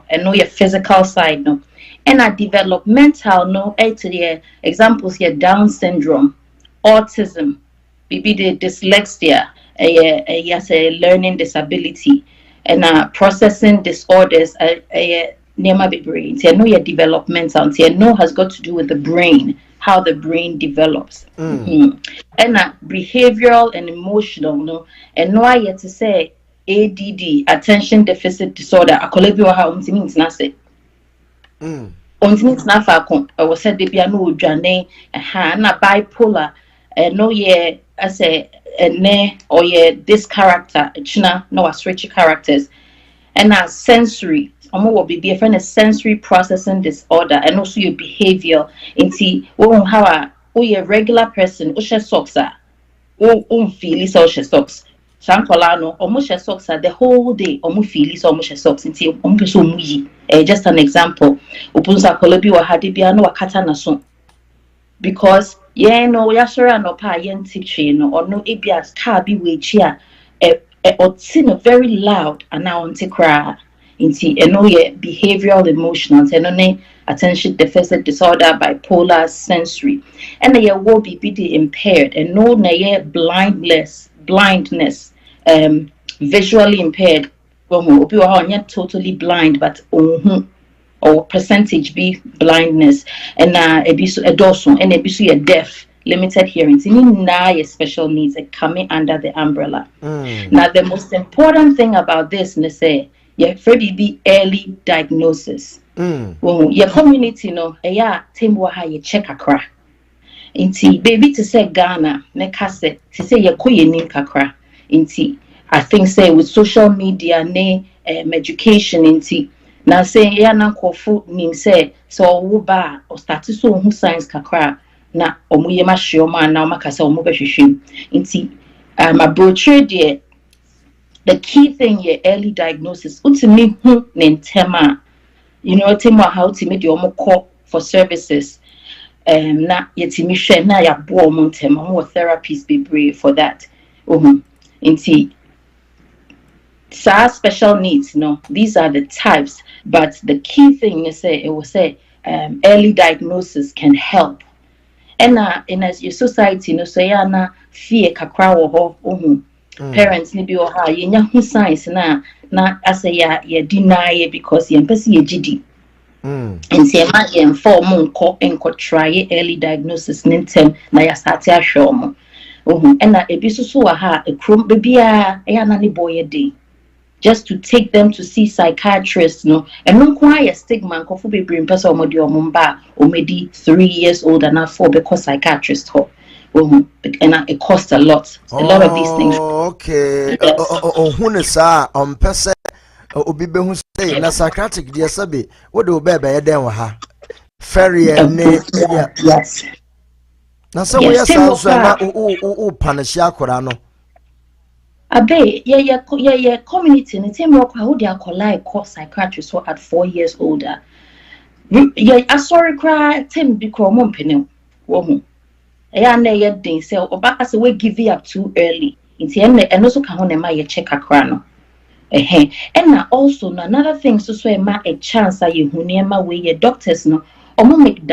and your physical side, and a developmental, examples here, Down syndrome, autism, maybe the dyslexia, a learning disability, and processing disorders, nema be brain. Your developmental, has got to do with the brain, how the brain develops, and behavioral and emotional, and no, I yet to say ADD, attention deficit disorder, means nothing. On snafa I was said the piano jane na bipolar no ye as a ne or ye this character china no switch characters and sensory will be different as sensory processing disorder and also your behavior into how a regular person socks feel socks Sankolano, almost socks the whole day, almost feel almost socks until just an example. Upunza kolobi wa hadibiano wa katana so. Because yasura no pa yen teaching or no ibias car be wechia or very loud and now on cry into behavioral emotional and attention deficit disorder, bipolar, sensory, and they will be impaired and no blindness, visually impaired. Totally blind, but or percentage be blindness, and a dorsal and a deaf, limited hearing. Special needs are coming under the umbrella. Now, the most important thing about this, Freddie be early diagnosis. Your community, timwa you check a crack. Inti baby to say Ghana, ne cassette, to say your kuyenim kakra. Inti I think say with social media education inti now say ya na kofu nim say so wo ba or start so hu science kakra na omuye ma hwe na makasa omu behwehwem inti my brochure there the key thing here early diagnosis ultimately hu nentema tema how to make your call for services na yetimi hwe na ya bo omu ntema mo therapies be brave for that inti special needs, these are the types, but the key thing is early diagnosis can help. And in as your society, so fear kakra wo parents ni bi wo ha yenya hu science na as ya deny it because ye mpese ye gidi And say ma inform nko try early diagnosis nintem na ya start ahwe omo. And na ebi so wa ha ekrom bebia e na ne boy dey. Just to take them to see psychiatrists, no, and no quite a stigma. Kofu be bring person omodi omumba omedi 3 years old and now 4 because psychiatrists ho. And it costs a lot. A lot of these things. Okay. Who sa person obi be hu say na psychiatric dia sabe what do be be den wa ha. Ferry ne yes. Na so we say so na o punish akora no. Abe, yeah, community in the same rock how they are called psychiatrists who at 4 years older. Yeah, I sorry cry, Tim become mumping woman. Yeah, they say, or back as we give you up too early. In the end, and also can on my check a crown. And now also another thing, so ma a chance that you near my way your doctors no or make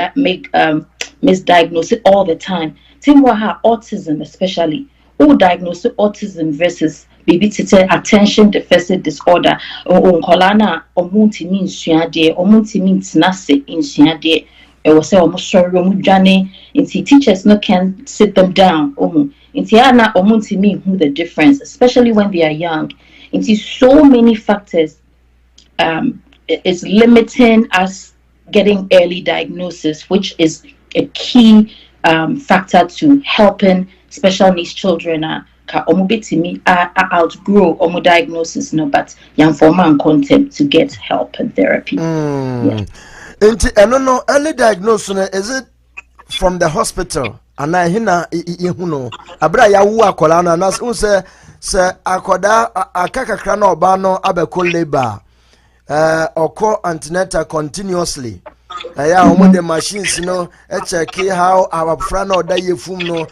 misdiagnose it all the time. Tim will have autism especially. Who diagnose autism versus baby attention deficit disorder or kolana or multi means suade or multi means nase in suade. It was almost sorry mujane into teachers no can sit them down into ana or multi mean who the difference, especially when they are young. Into so many factors it's limiting us getting early diagnosis, which is a key factor to helping special needs children outgrow diagnosis no, but young former and content to get help and therapy. Yeah. And early diagnosis is it from the hospital? And I hina no abra ya wu akola na se akoda akaka krana obano abeko labor oko antenatal continuously. Yeah, the machines, check how our friend or die fum no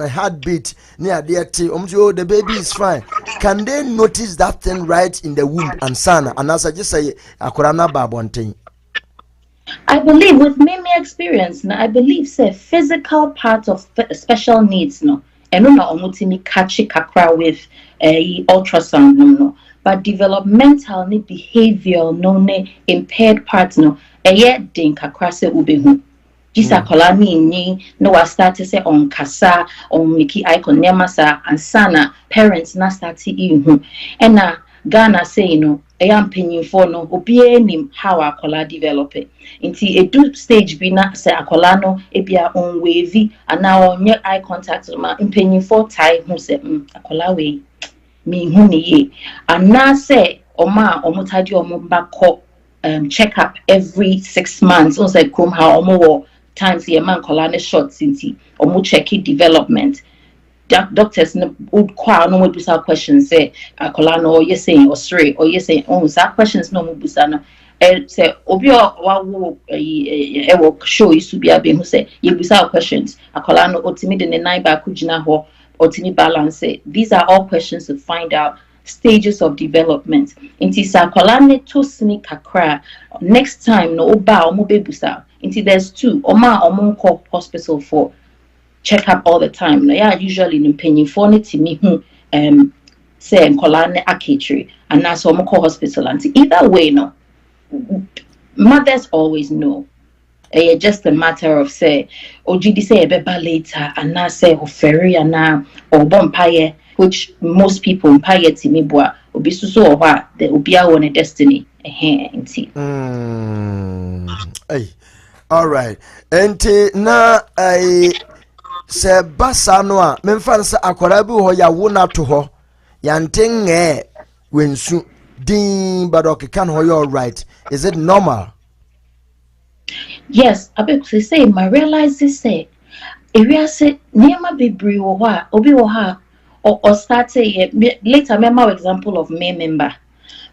heartbeat near the the baby is fine. Can they notice that thing right in the womb and son? And as I just say, akorana babonting. I believe with me experience, now I believe say physical part of special needs no, and no omutimi kachi kakra with ultrasound no. But developmental ni behavioral no ne impaired parts no eye den kakra se ubehu. Jisa kola ni no wa start to say on kasa on miki icon nemasa and sana parents na start ihu. And na Ghana say no am penny for no obi nim how akola develop it. Inti a do stage be na say akola no ebia on wavy and now on your eye contact ma penny for tie who say akola we me huni and now say oma omutadi omba ko check up every 6 months on say come how omo times ye man kolane short sinti omo check development doctors would quite no would be questions say kolano or you saying or straight or you saying oh that questions no mo busana say obi wa wo e wo show you to be who say you busa questions kolano otimi de nine ba kujina ho otimi balance. These are all questions to find out stages of development. Inti sa kolane to sneak kakra next time no oba omo be busa. Inti there's 2 oma omo ko hospital for check up all the time. Yeah, usually in penny for it to me say kolane akitri and that's omo ko hospital and either way no mothers always know. It's just a matter of say OGD say beba later and now say ferry and now or bompaye, which most people umpaye to me boy obisuso or what the ubia on a destiny hey all right and na I say basano a memfa nsa akwara bi ho ya wona to ho yantenge wensu din badok can ho you all right. Is it normal? Yes, I be say my realize this say area say niema bebre wo ha obi wo ha or start say later member example of me member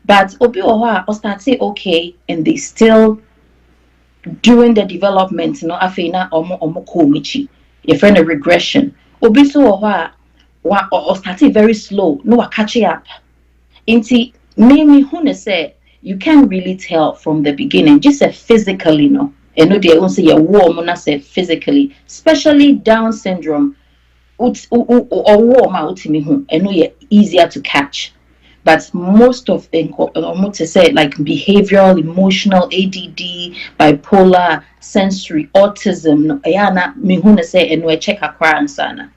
but obi wo ha or start say okay and they still during the development no afina omo ko michi your friend a regression obi so or starting very slow no catch up inti me who say you can't really tell from the beginning just say physically no and no they won't say your warm na say physically especially Down syndrome or warm out me who and no you're easier to catch but most of what to say, like behavioral, emotional, ADD, bipolar, sensory, autism, no, ayana mihuna say and we check a crown sana.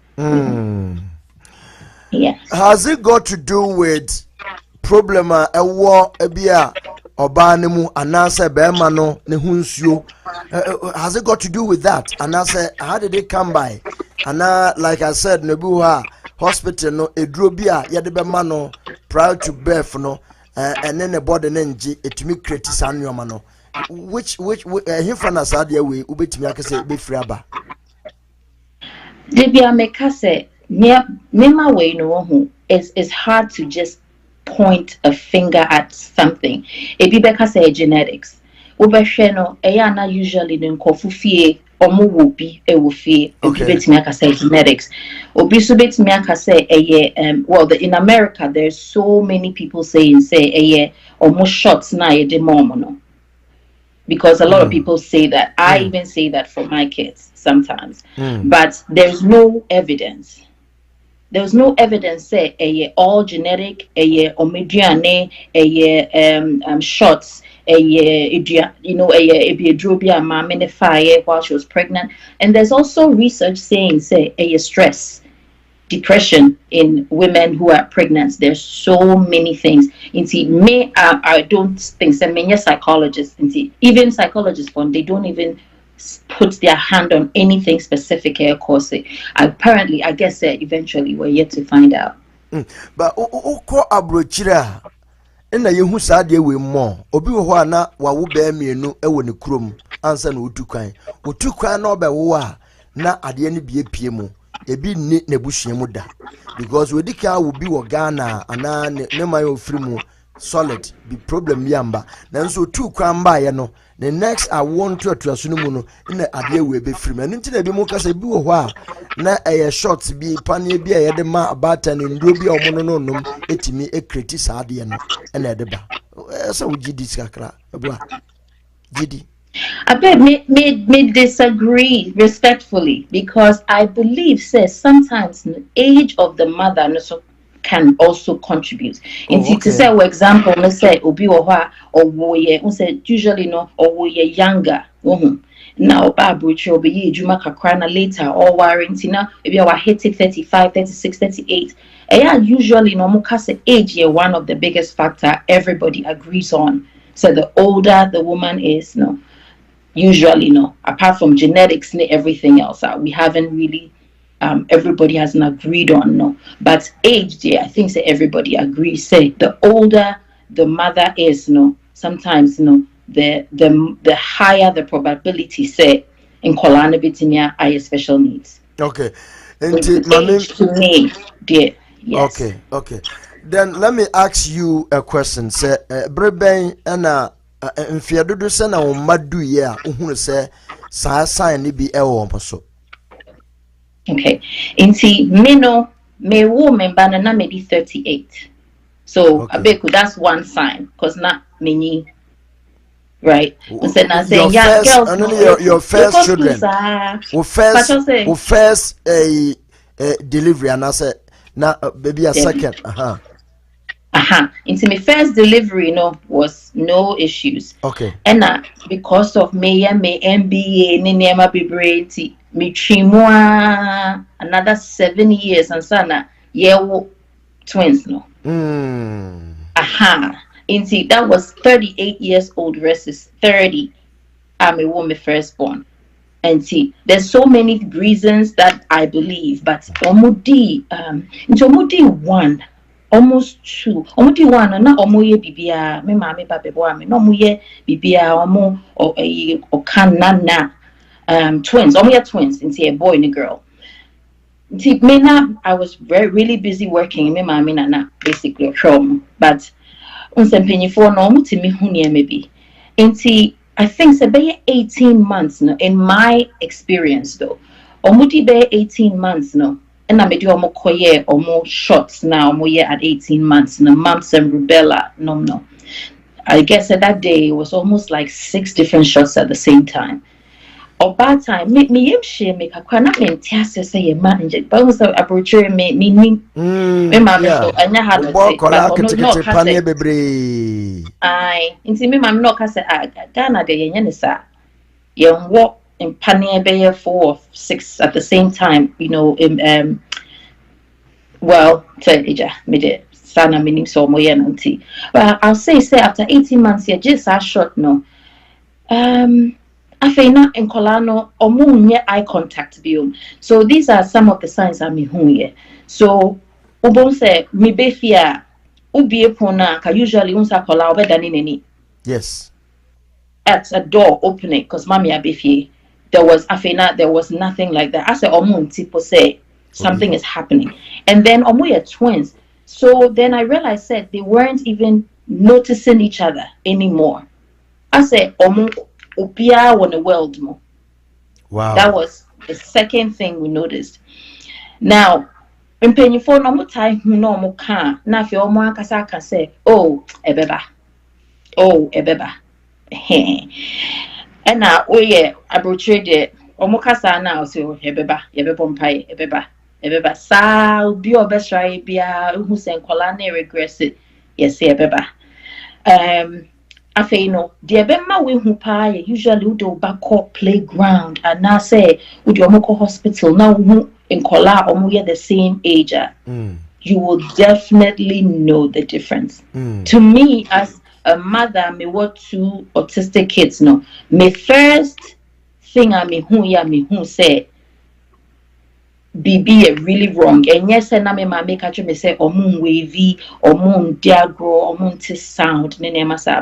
Yes. Has it got to do with problem a war ebia obanemu anase bema no ne hunsuo? Has it got to do with that? Anase, how did it come by? Like I said, nebuha hospital no edrobia yede bema no prior to birth no and then the body nenji etumi create sanwoma no which himfana sadia we ubetumi akase be free aba Debia mekase mema we no hu is hard to just point a finger at something. Ebi beka say genetics. Ubehwe no eyana usually no nkofufie omo wo bi e wo fie obi betimi aka say genetics. Obi so betimi aka say well in America there's so many people saying say omo shots na ye de mom no. Because a lot of people say that. I even say that for my kids sometimes. But there's no evidence. There's no evidence say all genetic, omediane, shots, ebiodrobia mama fire while she was pregnant. And there's also research saying stress, depression in women who are pregnant. There's so many things. I don't think so many psychologists, even psychologists, they don't even put their hand on anything specific here, cause apparently I guess eventually we're yet to find out. But oko abrochira na yehu saade we mo obi wo ho ana wa wo ba mienu e wo ne krom ansa na otukwan na obewo a na ade ne bie pie mu ebi ni na buhia mu da because we dika wo bi wo Ghana ana ne mayo ofiri mu solid be problem yamba nanso otukwan ba ye no the next I want to asunu mu no na ade we be free me nti na bi mu kasa bi wo ho a na shots bi panie bi ye de ma abata ne nduro bi omo no nom etimi create saade no na ede ba so we gidi sakra abua gidi I bet me disagree respectfully because I believe sometimes the age of the mother can also contribute. To say, for example, let's say obi or woye, usually no or woye younger. Now babu chobi juma kakrana later or warranty now if you are hitting 35, 36, 38. Usually no mukase age one of the biggest factor everybody agrees on. So the older the woman is, usually apart from genetics and everything else, we haven't really everybody hasn't agreed on but age I think everybody agrees the older the mother is sometimes the higher the probability in kolana bitinia I special needs. Okay. And to me, dear. Yes. Okay. Then let me ask you a question. Say breben na mfiadodo se na umadu ye a uhunu se sa sign ni bi ewo mposo. Okay. Inti me woman banana maybe 38. So abeku that's one sign cuz not many right. Your first children. First delivery and I said now baby a second. Into my first delivery was no issues. Okay. And because of me MBA nema bibrati me chimwa another 7 years and sana twins Into that was 38 years old versus 30. I'm a woman firstborn. And see, there's so many reasons that I believe, but omudi one, almost two, omudi one, na omoye bibia, me mami babe boy me, no moye bibia omo or kanana twins, omoye twins, and see a boy and a girl. See, I was really busy working, me mami na basically a trauma, but unsempenyi for no muti mi hunie maybe. And see, I think it's about 18 months in my experience though. Omuti be 18 months and I made you koye more shots now at 18 months mumps and rubella no. I guess at that day it was almost like 6 different shots at the same time. Or bad time, me yim she make a cannot maintain say a manager, but also a brochure me me mamma so and I had no I into me mam no say Ghana de yen sa yen walk in panier bay 4 or 6 at the same time, you know, in well teja me de sana meaning so mo yen auntie. But I'll say after 18 months here just a short no Afena and Colano or moon eye contact biome. So these are some of the signs I'm here. So Ubon say mi befia ubi pona ka usually unsa kola better than any. Yes. At a door opening because mommy abefie. There was nothing like that. I said omun tipo say something is happening. And then omu twins. So then I realized that they weren't even noticing each other anymore. I said omu Opia on the world more. Wow. That was the second thing we noticed. Now, in penny for no time, no more car. Now, if your mom can say, oh, ebeba. And now, oh, yeah, I betrayed it. Omokasa now, so ebeba, ebeba. Sal, be your best right, be who sent Colane regress it. Yes, ebeba. Afei no de ebema we hu pa usually we do back up playground and now say we do omoko hospital now in kola omo the same age you will definitely know the difference. To me as a mother me what 2 autistic kids no me first thing I me who say BB really wrong and yes and me make catch me say omun wavy omun diagro omun to sound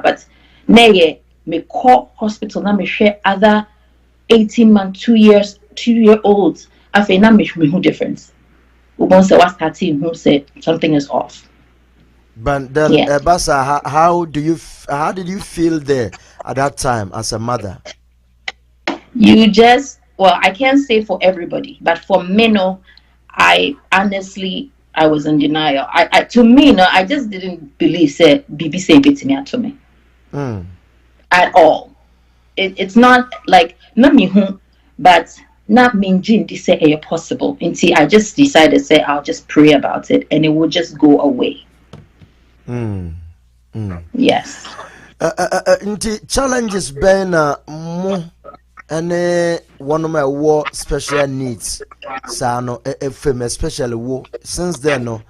but Neye me call hospital na me share other 18-month 2-year-olds. I say na me who difference. Ubon say was 13 who said something is off. But then Basa, how did you feel there at that time as a mother? You just I can't say for everybody, but for me no, I honestly I was in denial. I to me no, I just didn't believe say BB say it to me. At all. It's not like not me who, but not me to say a possible. Until I just decided to say I'll just pray about it and it will just go away. Yes. Challenges been more and one of my war special needs. Sano especially war since then no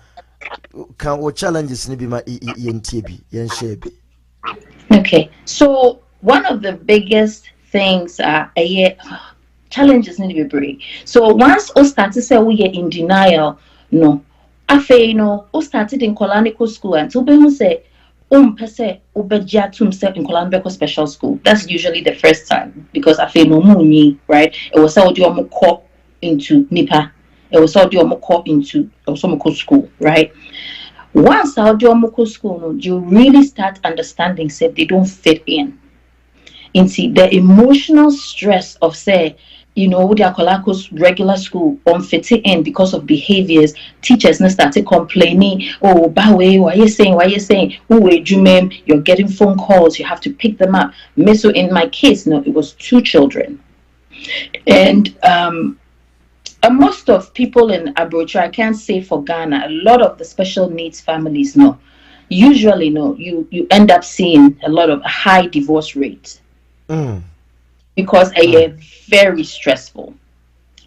can what challenges ni be my ENTB yen shebe. Okay, so one of the biggest things challenges need to be brave. So once we start to say we are in denial, no, after no, we started in Colanico school and so we say pese ubejatum set in Colanico special school. That's usually the first time because after no muni, right? It was how do you call into Nipa. It was how do you call into Osomoko school, right? Once out your moko school, you really start understanding say they don't fit in. Into the emotional stress of say, you know, the Akolakos regular school unfitting in because of behaviors. Teachers now started complaining, oh, Bawe, why you saying, oh, you're getting phone calls, you have to pick them up. So in my case, no, it was 2 children. And most of people in Abrocho, I can't say for Ghana, a lot of the special needs families, no. Usually, no, you end up seeing a lot of high divorce rates. Because are very stressful.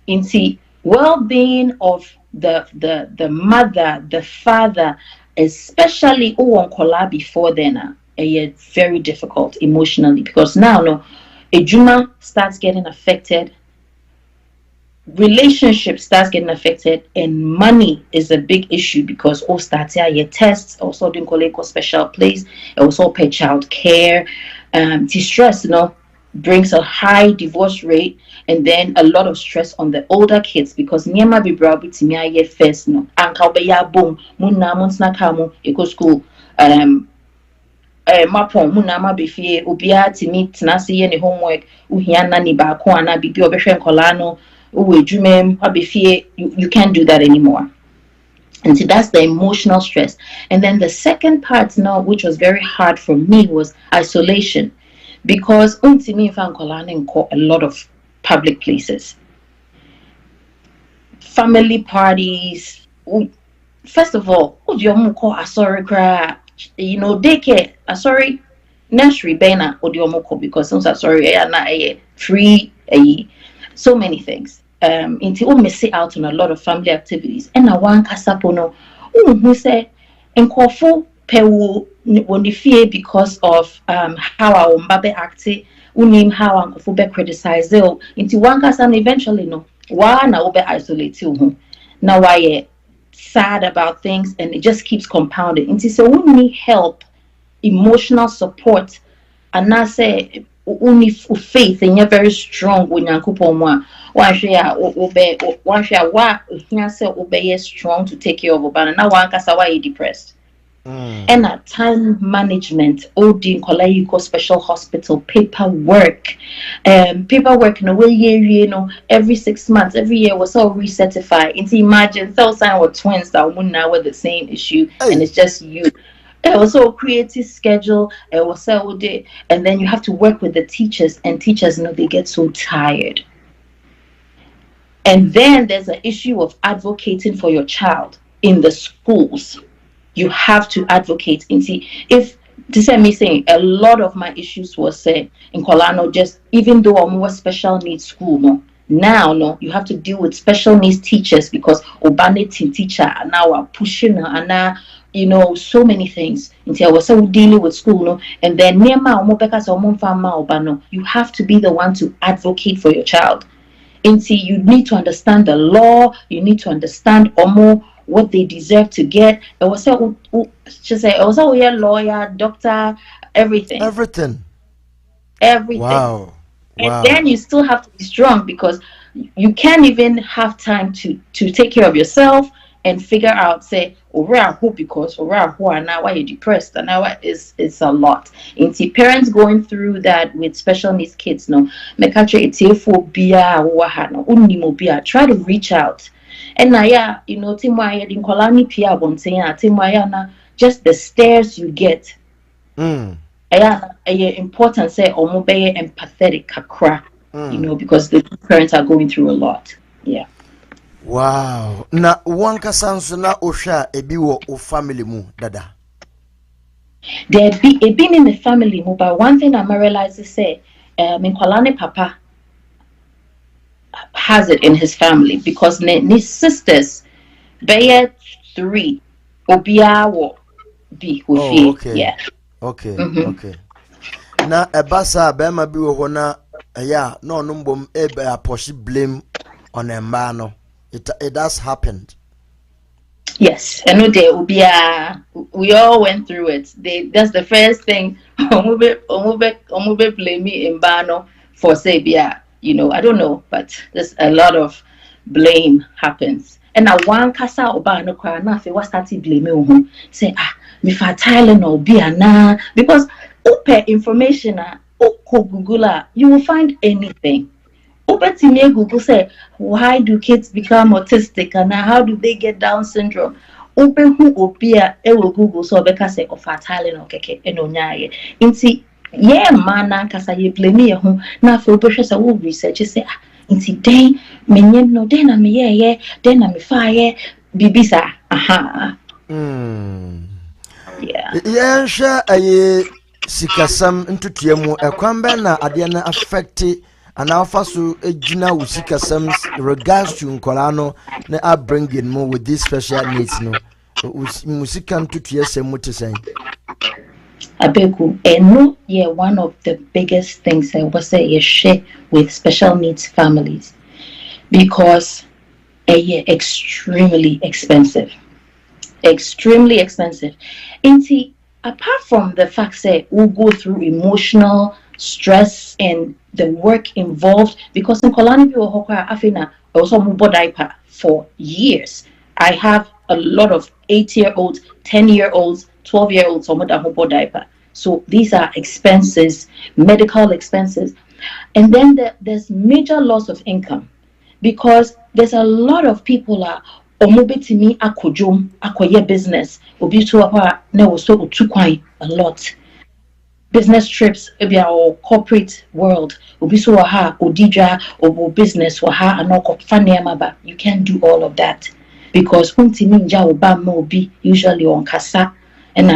Into well-being of the mother, the father, especially Uwonkola before then, are very difficult emotionally because now, no, Ejuma starts getting affected. Relationship starts getting affected and money is a big issue because all starts your tests also doing collect special place also pay child care stress brings a high divorce rate and then a lot of stress on the older kids because nyama be brabi to me first anka obeya boom munna munsna kamu eco school mapon munama be fie obia timi tenase ye ne homework uhia na ni ba ko ana bibi obehwe nkola no you can't do that anymore. And so that's the emotional stress. And then the second part now, which was very hard for me, was isolation. Because a lot of public places. Family parties. First of all, daycare, nursery bena because free so many things. Until miss out on a lot of family activities. And now one kasapono who say enkofo pewu wonifie because of how our mbabe acti unim how enkofo be criticize into one kasan eventually no one na obe isolate you now why sad about things and it just keeps compounding into so we need help, emotional support, and now say only faith and you're very strong when you're strong to take care of Obana. Now one why depressed. And at time management, Odin Special Hospital, paperwork in a way, every 6 months, every year was all recertified. And imagine cell sign or twins that wouldn't now with the same issue, and it's just you. It was so creative schedule, it was so day, and then you have to work with the teachers, and teachers they get so tired. And then there's an issue of advocating for your child in the schools. You have to advocate. And see, if this is me saying a lot of my issues was in Kolano, just even though I'm more special needs school, now you have to deal with special needs teachers because Obane teacher and now are pushing and now so many things until I was so dealing with school, and then you have to be the one to advocate for your child. And see, you need to understand the law, you need to understand what they deserve to get. It was a lawyer, doctor, everything. Wow. And then you still have to be strong because you can't even have time to take care of yourself and figure out, say, because now why you're depressed and now it's a lot. And see, parents going through that with special needs kids, try to reach out. And now, just the stares you get. Important say empathetic kakra, because the parents are going through a lot. Yeah. Wow. Na one kasanso na osha ebi wo o family mu dada. There be been in the family mu, but one thing I realized is say Minkwalane Papa has it in his family because his sisters bear 3 obiawo be with okay. Yeah. Okay. Okay. Na ebasa bema bi wo na ya no numbom ebe aposhi blame on emba no. It has happened. Yes, I know they will be. We all went through it. That's the first thing. Omube blame me in Bano for say, I don't know, but there's a lot of blame happens. And now one casa Obano cry na fe was started blaming say me fertile no be na because open information Google you will find anything. Google say, why do kids become autistic and how do they get Down syndrome? Open who opia will Google so because say of fertile no keke enonyaye. Inti man kasa ye blame ho na fe obehwe say wo research say inti den menyem no den na me ye den na me fire bibisa Yeah. Yeah, sure aye sikasam ntutuemu ekwamba na ade na affect and alpha so ejina usika some regards to Nkolano na are bringing more with these special needs no musikan to TSM mutisen Abegu eno one of the biggest things I was say share with special needs families because extremely expensive Inti apart from the fact that we'll go through emotional stress and the work involved because in Kolani Hoka Afina also mubo diaper for years. I have a lot of 8-year-olds, 10-year-olds, 12-year-olds on mubo diaper. So these are expenses, medical expenses. And then there's major loss of income because there's a lot of people omobetimi akojom akoye business obi to apa na wo so otukwai a lot. business trips maybe our corporate world obi so ha odidra or business or ha anoko fanema you can't do all of that because untimi nja oba ma obi usually on kasa and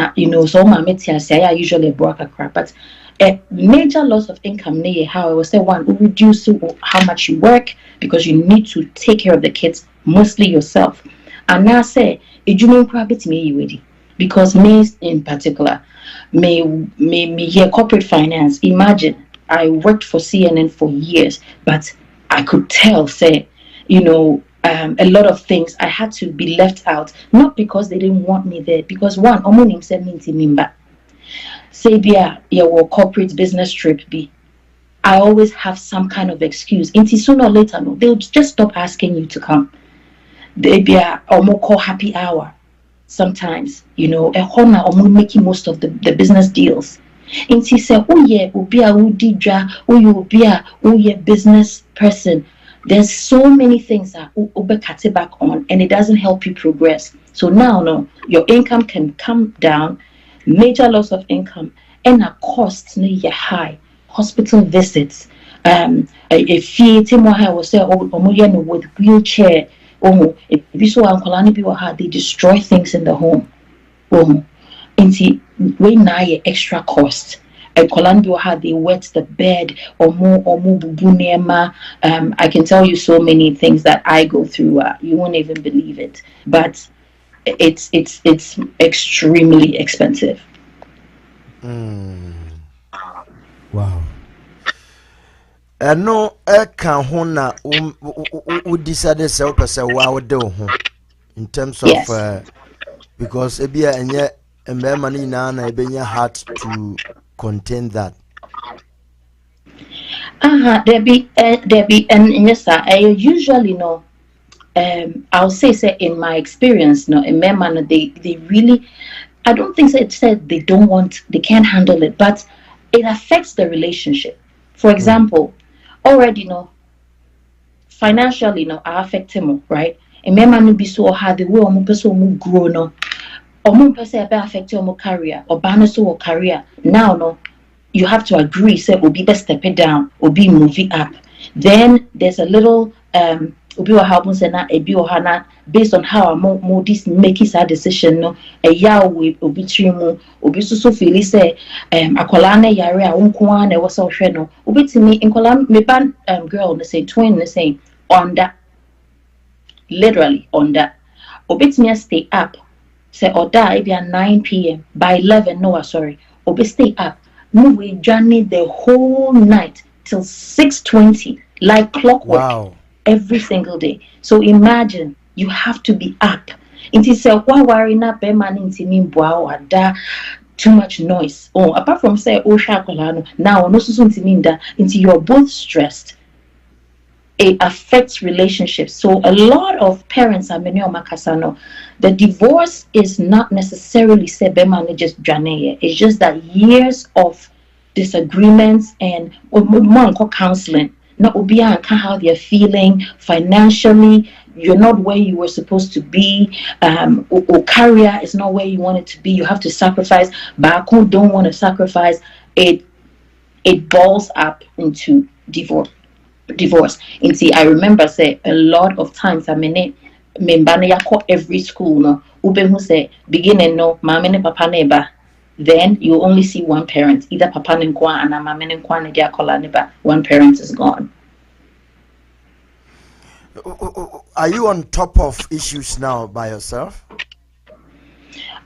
so my metia say I usually broke a crap but a major loss of income how I was say one reduce how much you work because you need to take care of the kids mostly yourself and now say a junior private me ready because me in particular me hear corporate finance. Imagine I worked for CNN for years, but I could tell, say, a lot of things I had to be left out, not because they didn't want me there, because one, omonim said mimba. Say bia your corporate business trip be. I always have some kind of excuse. Until sooner or later, no, they'll just stop asking you to come. They be a call happy hour. Sometimes, a honor or making most of the business deals. And she said, oh yeah, you business person. There's so many things that cut it back on and it doesn't help you progress. So now, no, your income can come down, major loss of income, and a cost high. Hospital visits, a fee, was say, with wheelchair. If you saw they destroy things in the home. We now extra cost. They wet the bed or more I can tell you so many things that I go through. You won't even believe it. But it's extremely expensive. Wow. No, can hona decided self as a wow do in terms of because ebia enye money na ebenya hard to contain that. There be and yes sir, I usually know I'll say in my experience in men they really I don't think it said they can't handle it, but it affects the relationship. For example, already financially I affect him, right? And men be so hard the way person grow or person affect your career or balance or career. Now you have to agree, say be the step it down or be moving up. Then there's a little based on how more this making a decision a year with obi trimu obi so feel say akola na yare a wonko na was so hwe no obi timi nkola me ban girl na say twin na say under literally under obi timi stay up say oda e be at 9 p.m. by 11 obi stay up move journey the whole night till 6:20 like clockwork. Wow. Every single day. So imagine you have to be up. It is why worry not be man into too much noise. Oh, apart from say now no into you're both stressed. It affects relationships. So a lot of parents are makasano. The divorce is not necessarily say be man just jane. It's just that years of disagreements and counseling. Not obia how they're feeling financially. You're not where you were supposed to be. Or career is not where you want it to be. You have to sacrifice. But I don't want to sacrifice. It balls up into divorce. And see, I remember say a lot of times every school no. Ube who say beginning no mama ne papa neba. Then you only see one parent, either papa nkwa and mama nkwa ne dia kola neba. One parent is gone. Are you on top of issues now by yourself?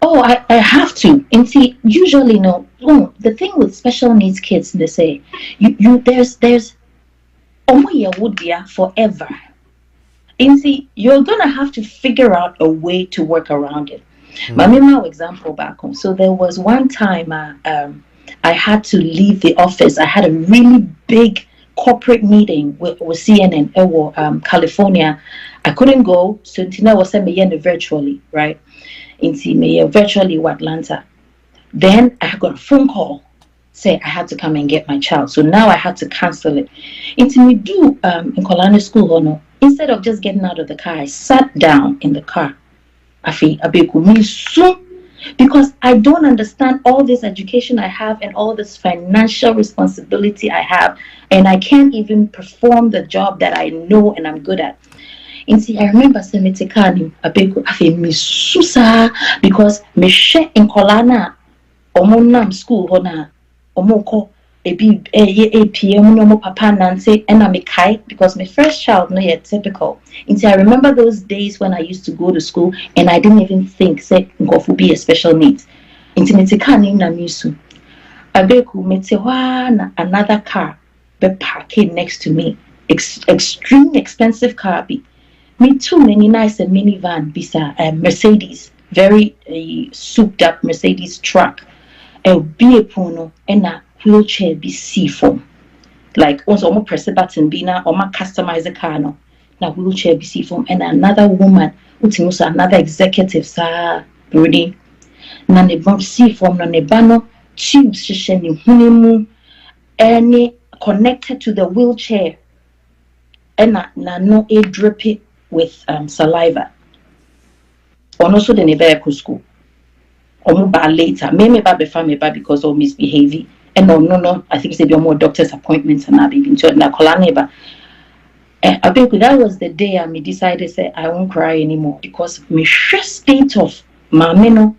Oh, I have to. And see, usually the thing with special needs kids, they say there's would be forever. And see, you're gonna have to figure out a way to work around it. My example back home. So there was one time I had to leave the office. I had a really big corporate meeting with CNN in California. I couldn't go, so Tina was sent me virtually, right? Into me virtually with Atlanta. Then I got a phone call say I had to come and get my child. So now I had to cancel it. Into me do in Colana school, instead of just getting out of the car, I sat down in the car. I feel a big me soon. because I don't understand all this education I have and all this financial responsibility I have, and I can't even perform the job that I know and I'm good at. And see, I remember Semetikani Misusa because me share in Kolana Omonam school hona Omoko APM no papa Nancy and I'm a kite because my first child no yet typical. And see, I remember those days when I used to go to school and I didn't even think say Ngofu be a special needs. And Semetikani na misu. Abeku metewa another car be parking next to me. Extremely expensive car be. Me too many nice and minivan bisa Mercedes, very souped up Mercedes truck. Be a pono and a wheelchair be seafoam. Like also almost press a button be na or customize a car no. Na wheelchair be seafoam and another woman utimusa another executive sa ready. Na ne bump seafoam na ne bano tubes shisheni hunimu any connected to the wheelchair and na no a drip it with saliva. Or also the Nebeku school. Or more later. Maybe baby family because of misbehavior. And no, I think it's be more doctor's appointments and I'll be into it. I think that was the day I decided say I won't cry anymore because my state of mameno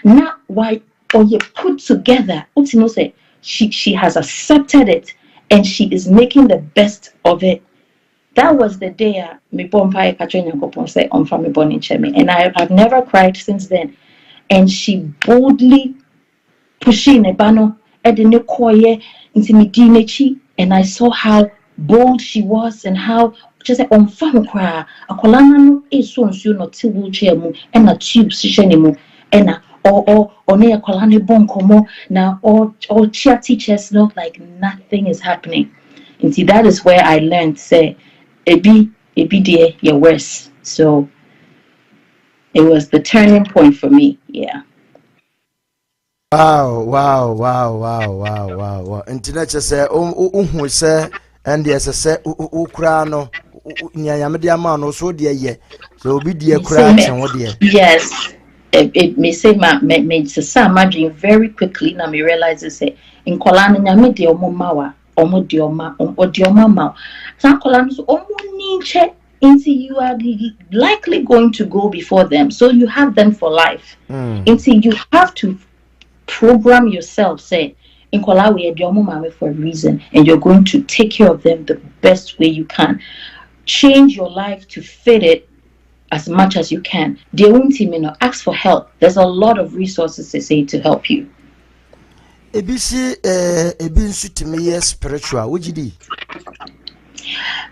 not why or you put together. Say she has accepted it and she is making the best of it. That was the day me bompai Katrina Gopon say on from me born in Chemi. And I've never cried since then. And she boldly pushing a bano at the Nekoye into Medinechi. And I saw how bold she was and how just on farm cry a colana is so soon not till wheelchair mu and a tube sishenimu and a or near colani bonkomo now all cheer teachers look like nothing is happening. And see that is where I learned say Ebi dear, you're worse. So it was the turning point for me. Yeah. Wow. Internet say say and yes say ukrano nyamede ama no so de ye. So obi de kra chen wo de. Yes. It may say me say imagine very quickly na me realize say in kolana nyamede omomawa Omodioma ma. You are likely going to go before them, so you have them for life. You have to program yourself. Say in Kolawe for a reason, and you're going to take care of them the best way you can. Change your life to fit it as much as you can. They won't even ask for help. There's a lot of resources they say to help you. Ebinsu to me spiritual. Would you do?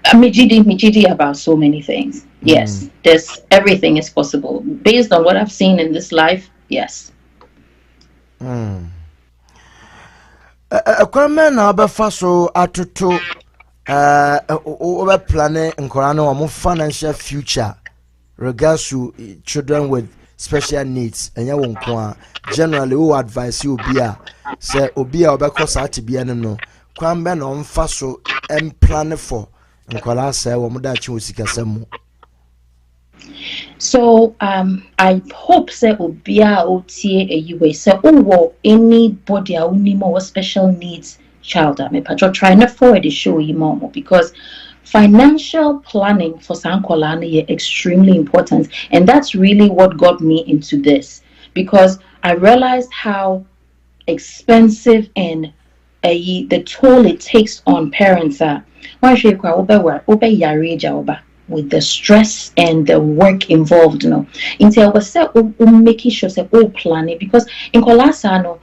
Mijidi about so many things. Yes, there's everything is possible based on what I've seen in this life. Yes. A crime now befaso atoto over planning and Korano more financial future regards to children with special needs and you won't generally who advise you be say obia obeko sa tibia no kwambe no mfaso em plan for nkola say wo muda chi osikasam. So I hope say obia otie eyiwe say owo anybody a unimo or special needs child me patro try not forward the show you more because financial planning for Sankolana is extremely important, and that's really what got me into this because I realized how expensive and the toll it takes on parents are. With the stress and the work involved, Until I was making sure planning because in Kolasano,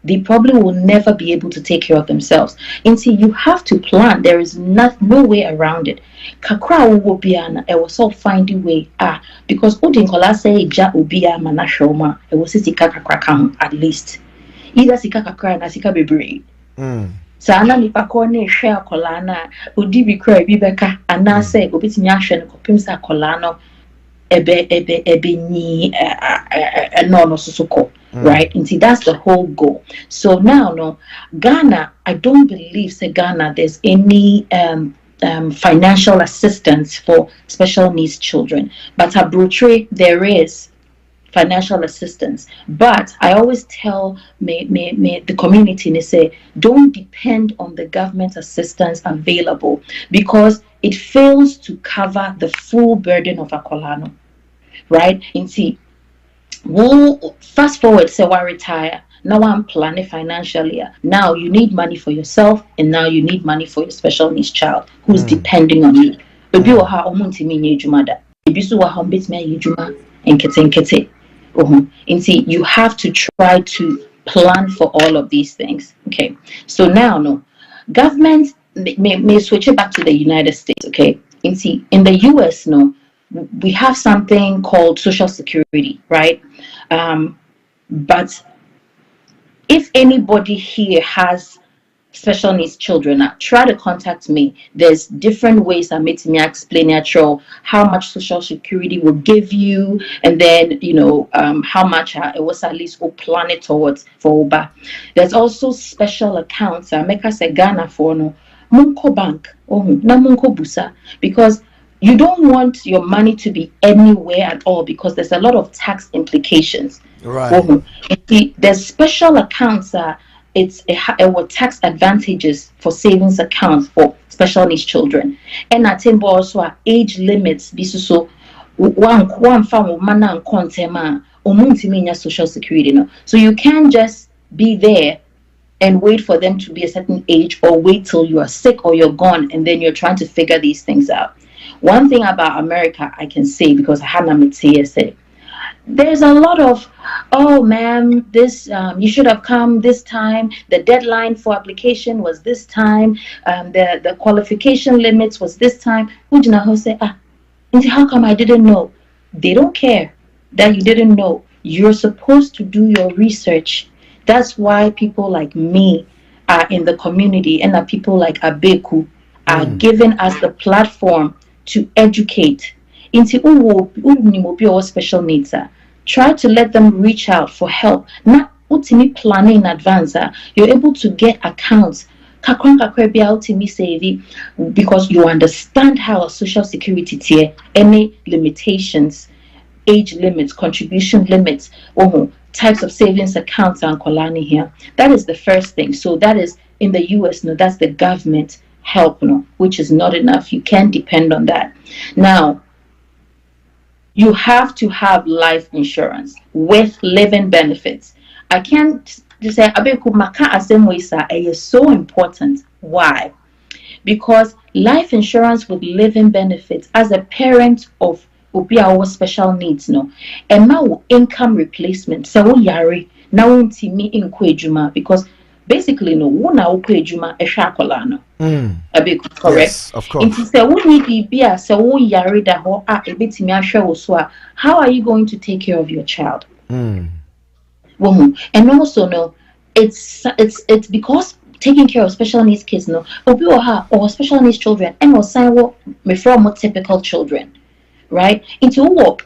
they probably will never be able to take care of themselves. And see, you have to plan. There is no way around it. Kakra will be an I was all finding way because Udin Kola say ja ubia manashoma it was sika kakra at least. Either sika kakra na sika bebre. Sana ni pakone share kolana udi bi kra bi beka ana say obetimi ahwe no kopim sa kolano ebe ni no susoko. Right, and see that's the whole goal. So now, Ghana, I don't believe say Ghana there's any financial assistance for special needs children. But at Brutri, there is financial assistance. But I always tell the community, they say, don't depend on the government assistance available because it fails to cover the full burden of Akolano, right? And see, we'll fast forward, say, I retire. Now I'm planning financially. Now you need money for yourself, and now you need money for your special needs child who's depending on you. And see, you have to try to plan for all of these things. Okay, so now, government may switch it back to the United States. Okay, and see, in the US, we have something called Social Security, right? But if anybody here has special needs children, try to contact me. There's different ways I made me explain how much Social Security will give you, and then how much it was at least plan it towards for Oba. There's also special accounts. Make us a Ghana for Munko Bank na Munko Busa, because you don't want your money to be anywhere at all because there's a lot of tax implications. Right. There's special accounts. It's a tax advantages for savings accounts for special needs children. And I think also age limits. So one family man and contema Social Security. So you can't just be there and wait for them to be a certain age, or wait till you are sick or you're gone and then you're trying to figure these things out. One thing about America I can say, because I had a TSA, there's a lot of, oh ma'am, this you should have come this time, the deadline for application was this time, the qualification limits was this time. How come I didn't know? They don't care that you didn't know. You're supposed to do your research. That's why people like me are in the community, and that people like Abeku are giving us the platform to educate. Into special needs, try to let them reach out for help. Not planning in advance. You're able to get accounts because you understand how Social Security tier, any limitations, age limits, contribution limits, types of savings accounts and kolani here. That is the first thing. So that is in the US, that's the government help, which is not enough. You can't depend on that. Now, you have to have life insurance with living benefits. I can't just say it is so important. Why? Because life insurance with living benefits, as a parent of our special needs, income replacement. So yari now me in because basically correct. Yes, of course. How are you going to take care of your child? And also it's because taking care of special needs kids or special needs children and more typical children, right? Into what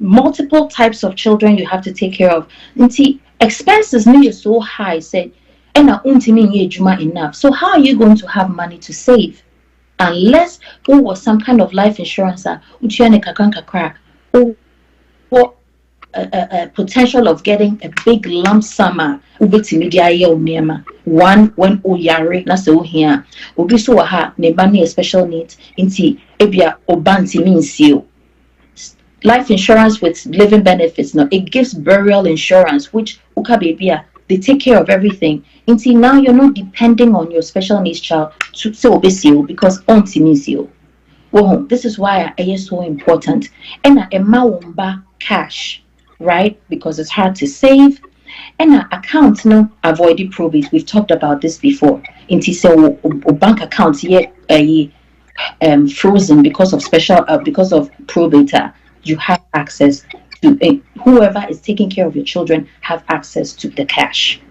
multiple types of children you have to take care of. Expenses are so high, said, and enough. So how are you going to have money to save unless there was some kind of life insurance or potential of getting a big lump sum? One when oyare na so here obi so ha ne ba na special needs inti ebia obanti means you. Life insurance with living benefits, it gives burial insurance, which they take care of everything. Until now, you're not depending on your special needs child to obey you because auntie means you. Well, this is why it is so important. And a cash, right? Because it's hard to save. And an account, avoiding probate. We've talked about this before. Until bank accounts yet frozen because of probate. You have access to whoever is taking care of your children have access to the cash.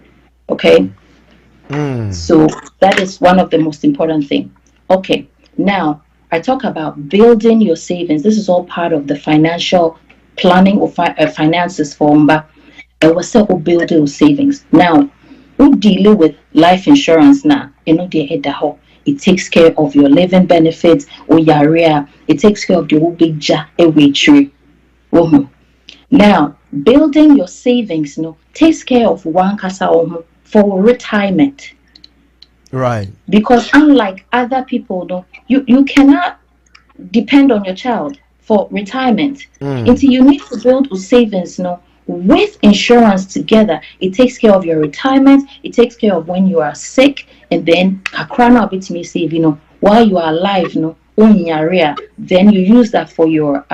Okay. So that is one of the most important things. Okay. Now I talk about building your savings. This is all part of the financial planning of finances for Mba. I was say build your savings. Now we deal with life insurance now. They head the whole. it takes care of your living benefits or yarea. It takes care of the big ja every tree. Now, building your savings takes care of one kasa for retirement. Right. Because unlike other people, you cannot depend on your child for retirement. Until you need to build savings with insurance together. It takes care of your retirement, it takes care of when you are sick, and then kakrana bit me save, while you are alive, then you use that for your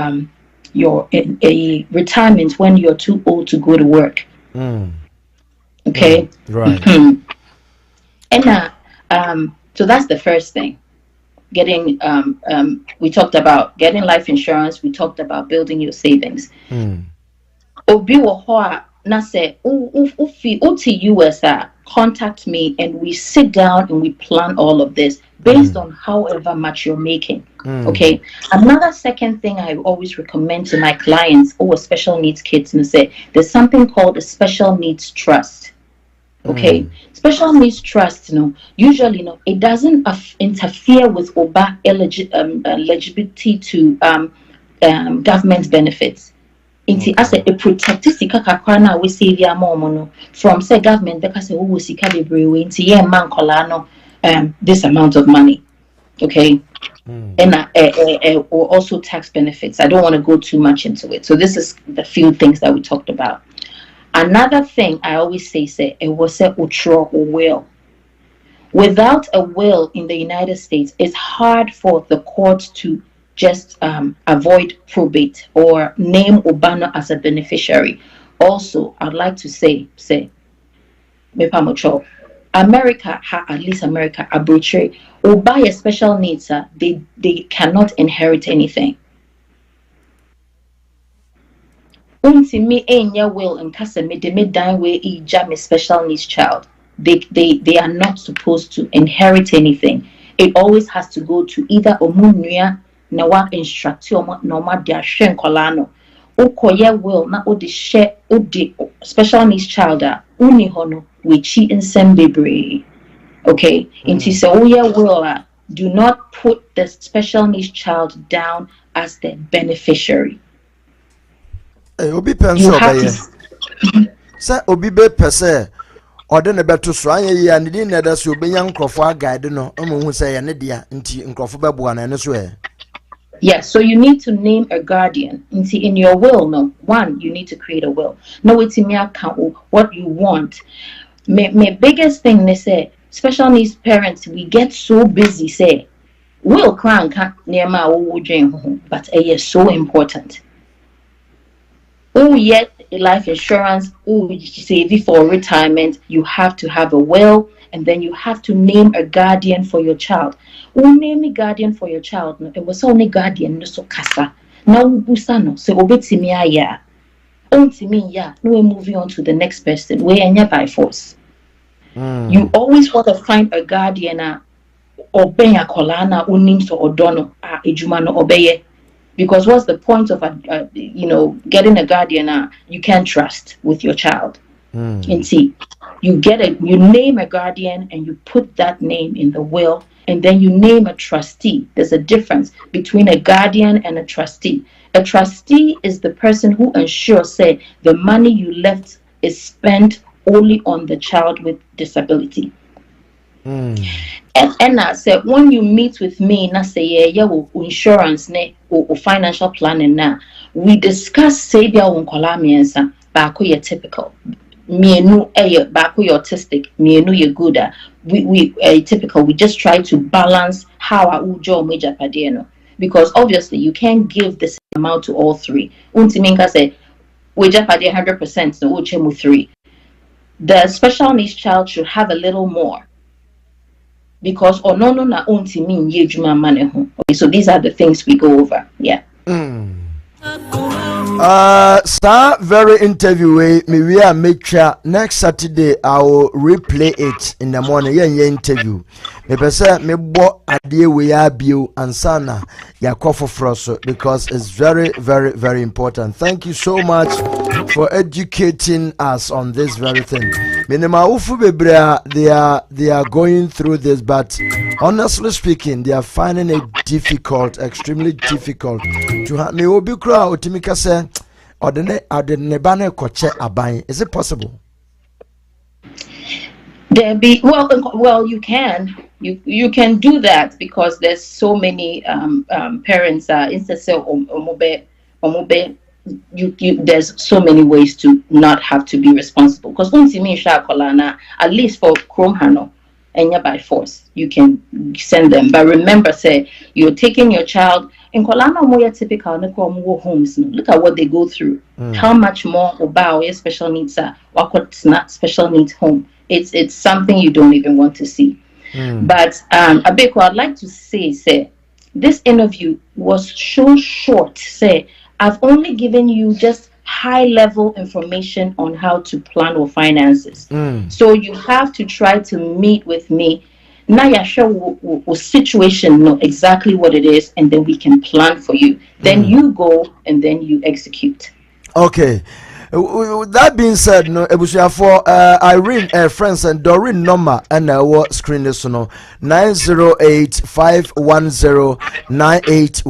retirement when you're too old to go to work. Okay. Right. And so that's the first thing. Getting we talked about getting life insurance, we talked about building your savings. Obi wo ho a na say uti US contact me and we sit down and we plan all of this based on however much you're making. Okay. Another second thing I always recommend to my clients or special needs kids and say there's something called a special needs trust. Okay. Special needs trust, usually it doesn't interfere with OBA eligibility to government benefits. As a protected sika kakwana we save ya mom from say government because we sika bebre into ye man kolano this amount of money. Okay. And or also tax benefits. I don't want to go too much into it. So this is the few things that we talked about. Another thing I always say it was a utro or will. Without a will in the United States, it's hard for the court to just avoid probate or name Obama as a beneficiary. Also, I'd like to say, America, at least America, abrochre, or by a special needs, they cannot inherit anything. Me will and case me de me dine way e jam a special needs child. They are not supposed to inherit anything. It always has to go to either omunia na wa instructio no ma dia hwen kolano. Ukoye will na odi share odi special needs child uni hono we chi nsem bebre. Okay, into so will do not put the special needs child down as the beneficiary. Obi penso obeye say obi be pese ode ne beto so anya ya ne din na da so obenya nkrofo guide no amu say ya ne dia nti nkrofo bebo na ne so Yes, so you need to name a guardian. In your will, one, you need to create a will. No, it's in your account what you want. My biggest thing they say, special needs parents, we get so busy say, will crown can't near my but it is so important. Oh, yet life insurance, save for retirement, you have to have a will, and then you have to name a guardian for your child. Name a guardian for your child. It was only guardian, no so casa. Now busano, so obeti me ya. Onti me ya. No, we're moving on to the next person. We are by force. You always want to find a guardian obey a kolana unim so odono ejumano obeye. Because what's the point of getting a guardian you can't trust with your child? And see, you name a guardian and you put that name in the will, and then you name a trustee. There's a difference between a guardian and a trustee. A trustee is the person who ensures, say, the money you left is spent only on the child with disability. And I said, when you meet with me, na say insurance or financial planning now, we discuss say bia wonkola miensa baako ye typical. Mienu baako ye autistic, mienu ye good. We typical. We just try to balance how our ujo major padeno, because obviously you can't give the same amount to all three. Untiminka say we just pay 100%, so uchemu 3. The special needs child should have a little more. Because na onti mean ye juma mane ho. Okay, so these are the things we go over. Yeah. Star very interview me we are make sure next Saturday I will replay it in the morning. Yeah, interview. Me pese me bo ade we abio ansana ya kofo froso because it's very very very important. Thank you so much for educating us on this very thing. Minima ufu bebrea, they are going through this, but honestly speaking, they are finding it difficult, extremely difficult to have me obi kra otimika say odene bane koche aban. Is it possible? Well, you can do that because there's so many parents there's so many ways to not have to be responsible because at least for Chrome Hano and by force you can send them, but remember say you're taking your child in Kolana more typical homes. Look at what they go through. How much more about special needs are not special needs home. It's something you don't even want to see. But Abeko, I'd like to say this interview was so short. Say I've only given you just high-level information on how to plan your finances. So you have to try to meet with me. Now you show situation, know exactly what it is, and then we can plan for you. Then you go and then you execute. Okay. That being said, no, Ebusia for Irene, friends, and Doreen number and our screen is no 908-510-9818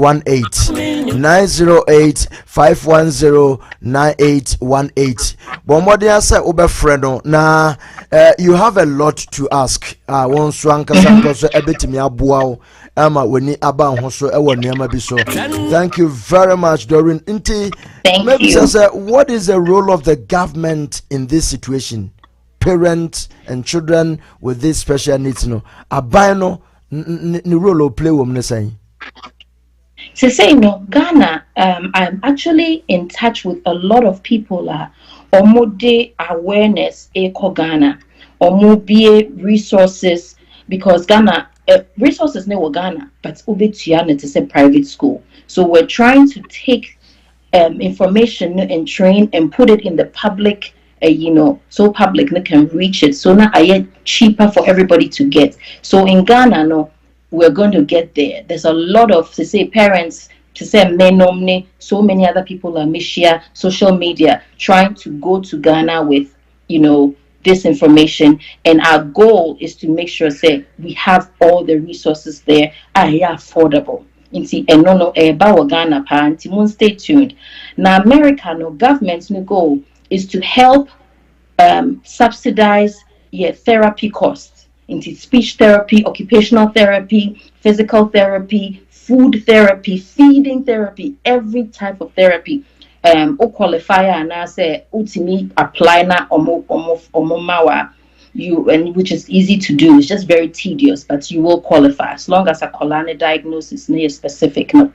908-510-9818. Bombardier said Uber Fredo. Now you have a lot to ask. One swank so a bit me abuao. Emma when ni aba hoso e won niam bi so. Thank you very much, Doreen. Inti maybe say what is the role of the government in this situation? Parents and children with these special needs, no. Abano ni role of play wom ne say. To say no, Ghana, I'm actually in touch with a lot of people omode awareness eco Ghana, omobie resources because Ghana resources never Ghana, but Ubetiana to say private school. So we're trying to take information and train and put it in the public, so public can reach it. So now I get cheaper for everybody to get. So in Ghana, no, we're going to get there. There's a lot of to say parents, to say menomne, so many other people are Mishia, social media, trying to go to Ghana with, this information, and our goal is to make sure say we have all the resources there are affordable. Ghana stay tuned. Now America no government's no goal is to help subsidize therapy costs into speech therapy, occupational therapy, physical therapy, food therapy, feeding therapy, every type of therapy. Qualifier and I say ultimately apply na omomawa you, and which is easy to do. It's just very tedious, but you will qualify as long as a colonic diagnosis is specific. No,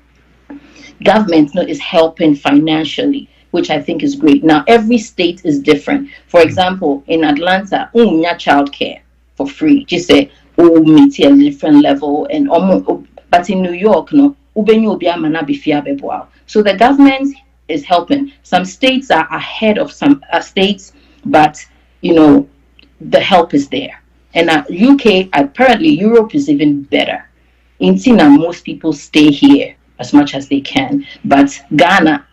government is helping financially, which I think is great. Now every state is different. For example, in Atlanta, child care for free. Just say meet a different level, and but in New York, no, so the government is helping. Some states are ahead of some states, but the help is there. And UK, apparently Europe is even better. In Tina, most people stay here as much as they can, but Ghana,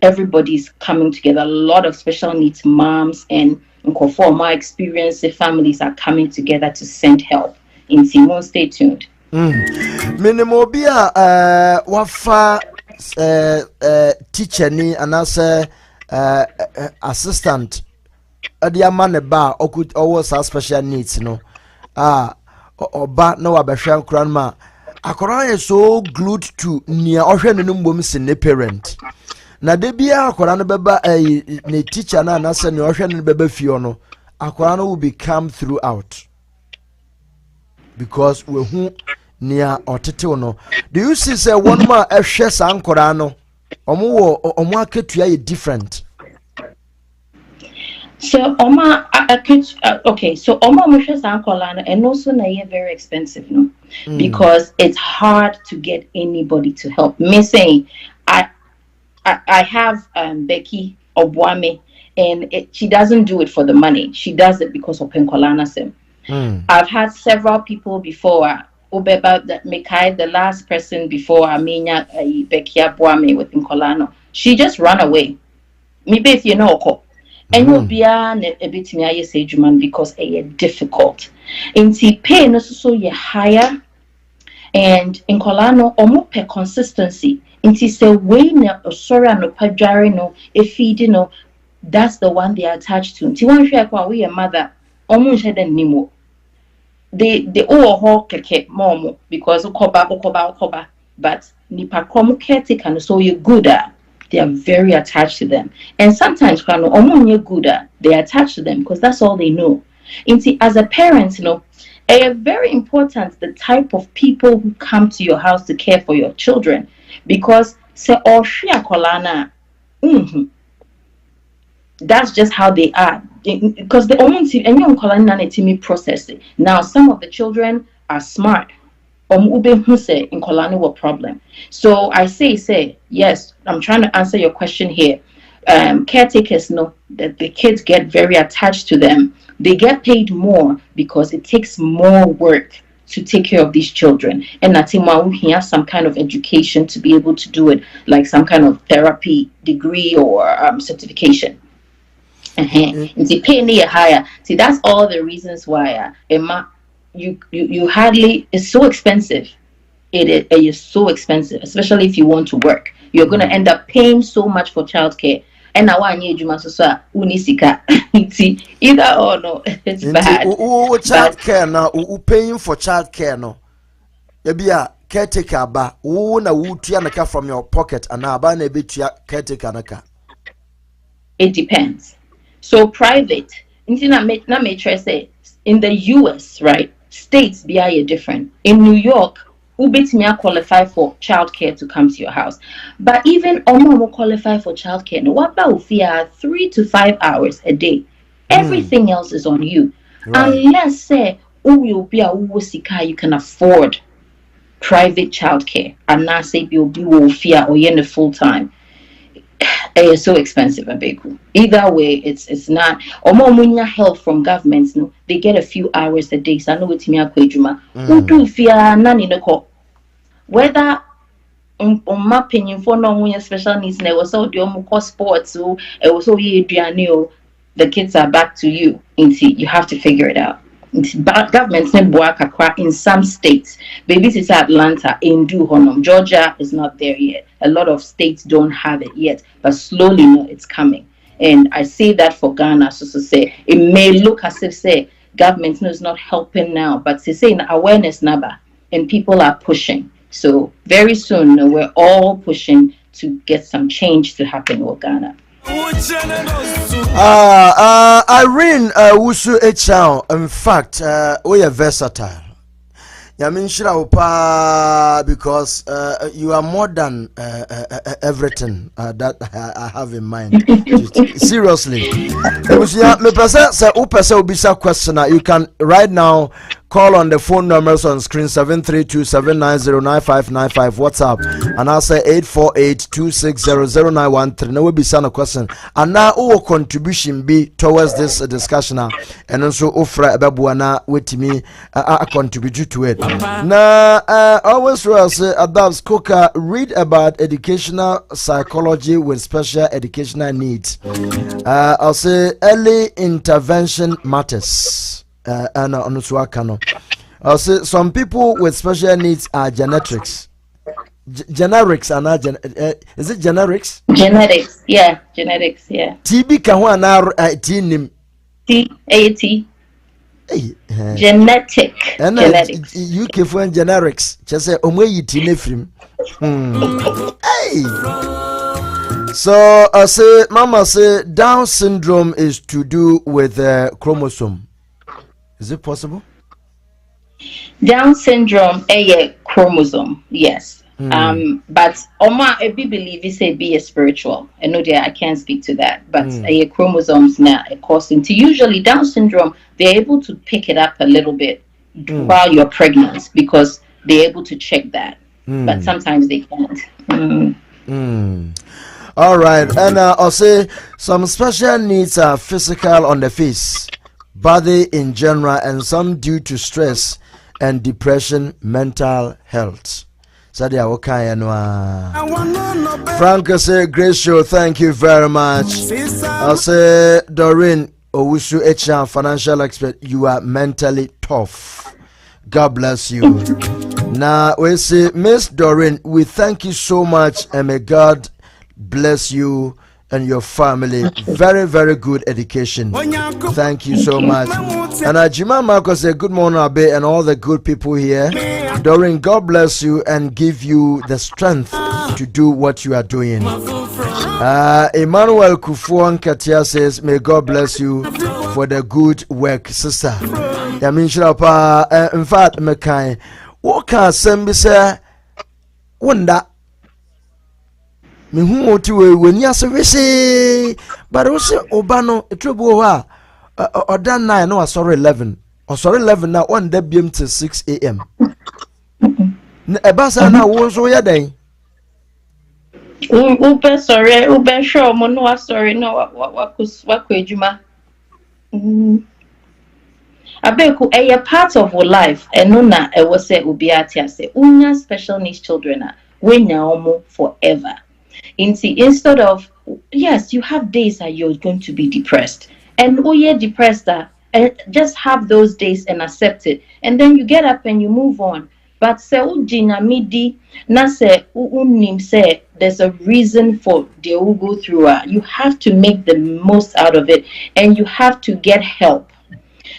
everybody's coming together. A lot of special needs moms and for my experience, the families are coming together to send help. In Simon, stay tuned. Minimobia wafa teacher ni anase assistant adia man ba okut always special needs no oba no abehwe nkran ma akora is so glued to near ohwe no mbom sin parent na de bia akora no beba ne teacher na anase ne ohwe no beba fio no akora no will become throughout because we who near otete no. Do you see say one ma ehwe san kora no omo aketua is different? So okay, so Musha Sankolana and also na very expensive, no? Because it's hard to get anybody to help. Me saying I have Becky Obwame, and she doesn't do it for the money. She does it because of Penkolana Sim. I've had several people before. Obeba that Mekai, the last person before Amina Becky Obwame with Penkolano. She just ran away. Maybe if And you'll be a bit me I say man because it's difficult. In the pain so you higher and in Colano or per consistency. In say way no sorry no pajari no if you know that's the one they are attached to. Ti one share kwa we a mother almost had nimo. They all hawk mom because okoba but nipa komu caretaker so you good at. They are very attached to them. And sometimes they are attached to them because that's all they know. As a parent, it's very important the type of people who come to your house to care for your children. Because that's just how they are. Because the only process it. Now some of the children are smart. In Kolani problem. So I say yes, I'm trying to answer your question here. Caretakers know that the kids get very attached to them. They get paid more because it takes more work to take care of these children. And I think he has some kind of education to be able to do it, like some kind of therapy degree or certification. And the pay higher. See, that's all the reasons why you hardly, it's so expensive. It is so expensive, especially if you want to work. You're going to end up paying so much for childcare. And now I need you unisika. Either or no, it's bad. Childcare now, paying for childcare no. Maybe a caretaker ba, na tianaka from your pocket and now ba caretaker naka. It depends. So private, in the US, right? States be different. In New York, ubetimi qualify for childcare to come to your house. But even omo qualify for childcare. No, what about 3 to 5 hours a day? Everything else is on you. Right. Unless say you can afford private childcare and not say be or in full time. It's so expensive, Abeku. Either way, it's not. Or more help from governments. No, they get a few hours a day. So I know it's me akwejuma. Who do fear nani no ko? Whether on my opinion for no special needs, ne was all the sports. So it was all the kids are back to you. You have to figure it out. Governments in some states, baby is Atlanta, Indu Honum, Georgia is not there yet. A lot of states don't have it yet, but slowly it's coming. And I say that for Ghana, so to say it may look as if say government is not helping now, but they say awareness number and people are pushing. So very soon we're all pushing to get some change to happen in Ghana. Irene Wusu Echao, in fact, we are versatile. Because you are more than everything that I have in mind. Seriously. You can right now call on the phone numbers on screen 732-790-9595 WhatsApp and I'll say 848-260-0913. No will be sent a question. And now our contribution be towards this discussion and also offer Babuana with me contribute to it. Now always say Adabs Coca read about educational psychology with special educational needs. I'll say early intervention matters. And I'll say some people with special needs are genetics. Generics are not is it generics? Genetics, yeah. TB Kawana Tinim T-A-T. Genetic. Genetics. UK for generics. Just say Omwe Tinefrim. Hey. So I say Mama say Down syndrome is to do with chromosome. Is it possible? Down syndrome, a chromosome, yes. But Oma, I believe you say be a spiritual. I know that I can't speak to that, but a chromosomes now causing to usually Down syndrome. They're able to pick it up a little bit while you're pregnant because they're able to check that, but sometimes they can't. All right, and I'll say some special needs are physical on the face, body in general, and some due to stress and depression, mental health. Sadia Wakaya Noa. Frank say great show, thank you very much. I say Doreen Owusu HR financial expert, you are mentally tough. God bless you. Now we say Miss Doreen, we thank you so much and may God bless you and your family. Very, very good education. Thank you so much. And Ajima Marcos say good morning, Abe, and all the good people here. Doreen, God bless you and give you the strength to do what you are doing. Emmanuel Kufuan Katia says, may God bless you for the good work, sister. I mean, in fact, Mekai, what can Sembi say? Wonder. Me who to when you say, but also Obano, a trouble or done 9, no, sorry, 11. Or sorry, 11 now, one day beam till 6 a.m. A bassa now was all your day. Ube sorry, Ube sure, Mono, sorry, no, what could you ma? Abeku, a part of our life, and nona, I was say, Ubiatia say, Unya special needs children, when you're forever. Instead of, yes, you have days that you're going to be depressed, and you're depressed, just have those days and accept it, and then you get up and you move on. But se ujina midi na se unim say there's a reason for they will go through. You have to make the most out of it, and you have to get help.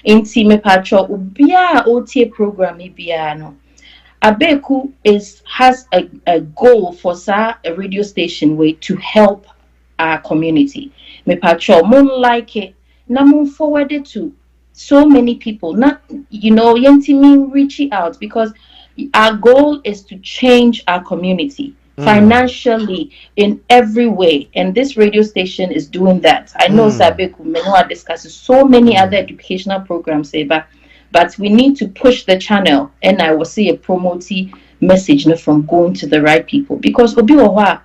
Inti me patro ubia OTA program ibiano. Abeku has a goal for a radio station way to help our community. Me patro mon like it, na mon forward it to so many people. Not yentimi reaching out, because our goal is to change our community financially in every way, and this radio station is doing that. I know Sabeku Menoa discusses so many other educational programs, but we need to push the channel, and I will see a promoting message from going to the right people, because obiwa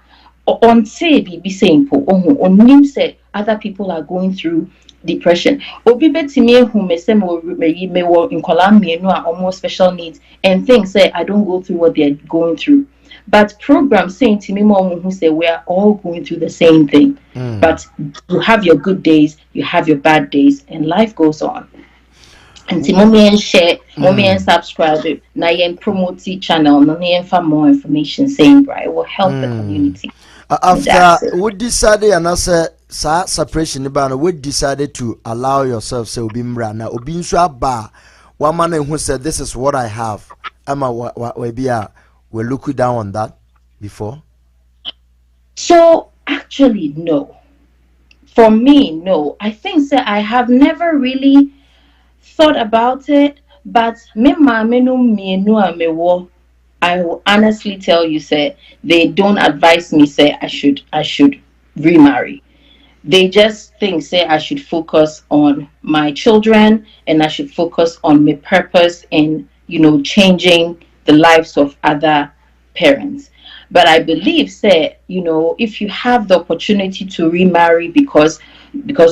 on say be saying on name say other people are going through depression. Obi betime who me say me wo nkola mienu a almost special needs and things say I don't go through what they're going through. But programs saying to me more who say we are all going through the same thing. But you have your good days, you have your bad days, and life goes on. And mommy and share, mommy and subscribe, na yen promote the channel, no yen for more information saying right, it will help the community. After we decided and I said separation we decided to allow yourself say obimra na obinso aba one man who said this is what I have. We're looking down on that before. So actually no. For me, no. I think that I have never really thought about it, but I will honestly tell you, say they don't advise me, say I should remarry. They just think, say I should focus on my children and I should focus on my purpose in, changing the lives of other parents. But I believe, say, if you have the opportunity to remarry because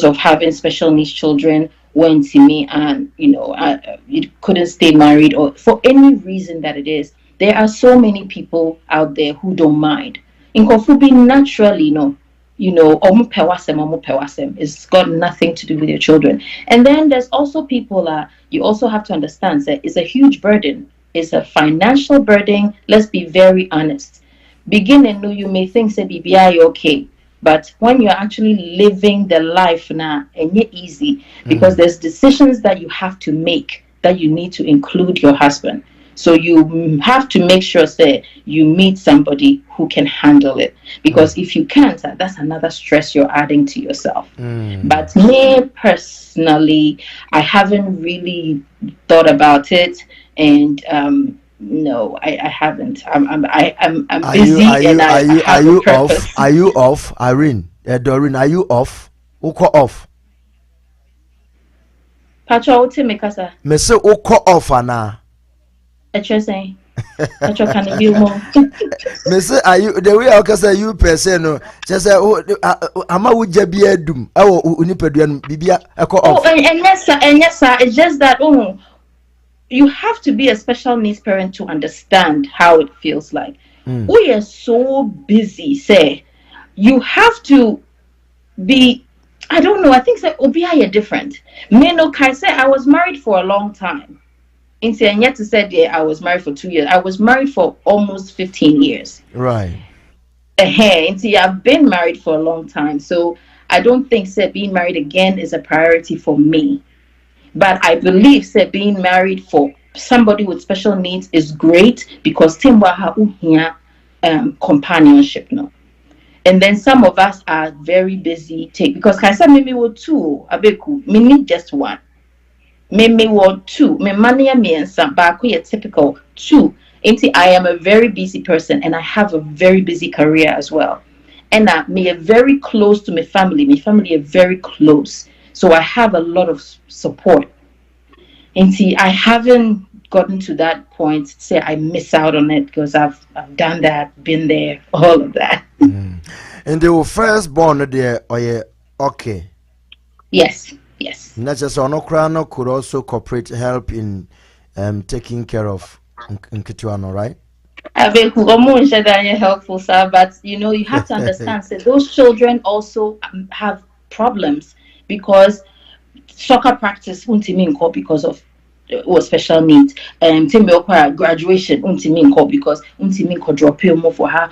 of having special needs children, went to me and, you couldn't stay married or for any reason that it is, there are so many people out there who don't mind. In Kofubi, naturally, it's got nothing to do with your children. And then there's also people you also have to understand that it's a huge burden. It's a financial burden. Let's be very honest. Beginning, you may think, say, BBI, okay. But when you're actually living the life now, and it's easy, because there's decisions that you have to make that you need to include your husband. So you have to make sure, say, you meet somebody who can handle it. Because if you can't, that's another stress you're adding to yourself. But me personally, I haven't really thought about it, and no, I haven't. I'm busy, and I have a purpose. Are you off, Irene? Doreen, are you off? Uko off. Pacho, what me kasa? Me say uko off ana. Saying, Pacho, can you be more? Me say, are you the way I can say you person? No, just say, ama uja biya dum. Awo unipeduan bibia eko off. And yes, sir. It's just that you have to be a special needs parent to understand how it feels like. We are so busy, say you have to be, I don't know, I think say Obi are different. Me no Kai say I was married for a long time. And yet to say that I was married for 2 years. I was married for almost 15 years. Right. And see, I've been married for a long time. So I don't think say being married again is a priority for me. But I believe say being married for somebody with special needs is great because timbaha uhia companionship no. And then some of us are very busy because I said maybe we two abeku me need just one. Me want two. Me money and some back we typical two. I am a very busy person and I have a very busy career as well. And me are very close to my family. My family are very close. So I have a lot of support. And I haven't gotten to that point to say I miss out on it because I've done that, been there, all of that. And they were first born there, or yeah, okay. Yes. Not just Onokrano could also cooperate, help in taking care of Nkituano, right? I mean, helpful, sir, but you have to understand that those children also have problems because soccer practice because of special needs. Graduation because drop for her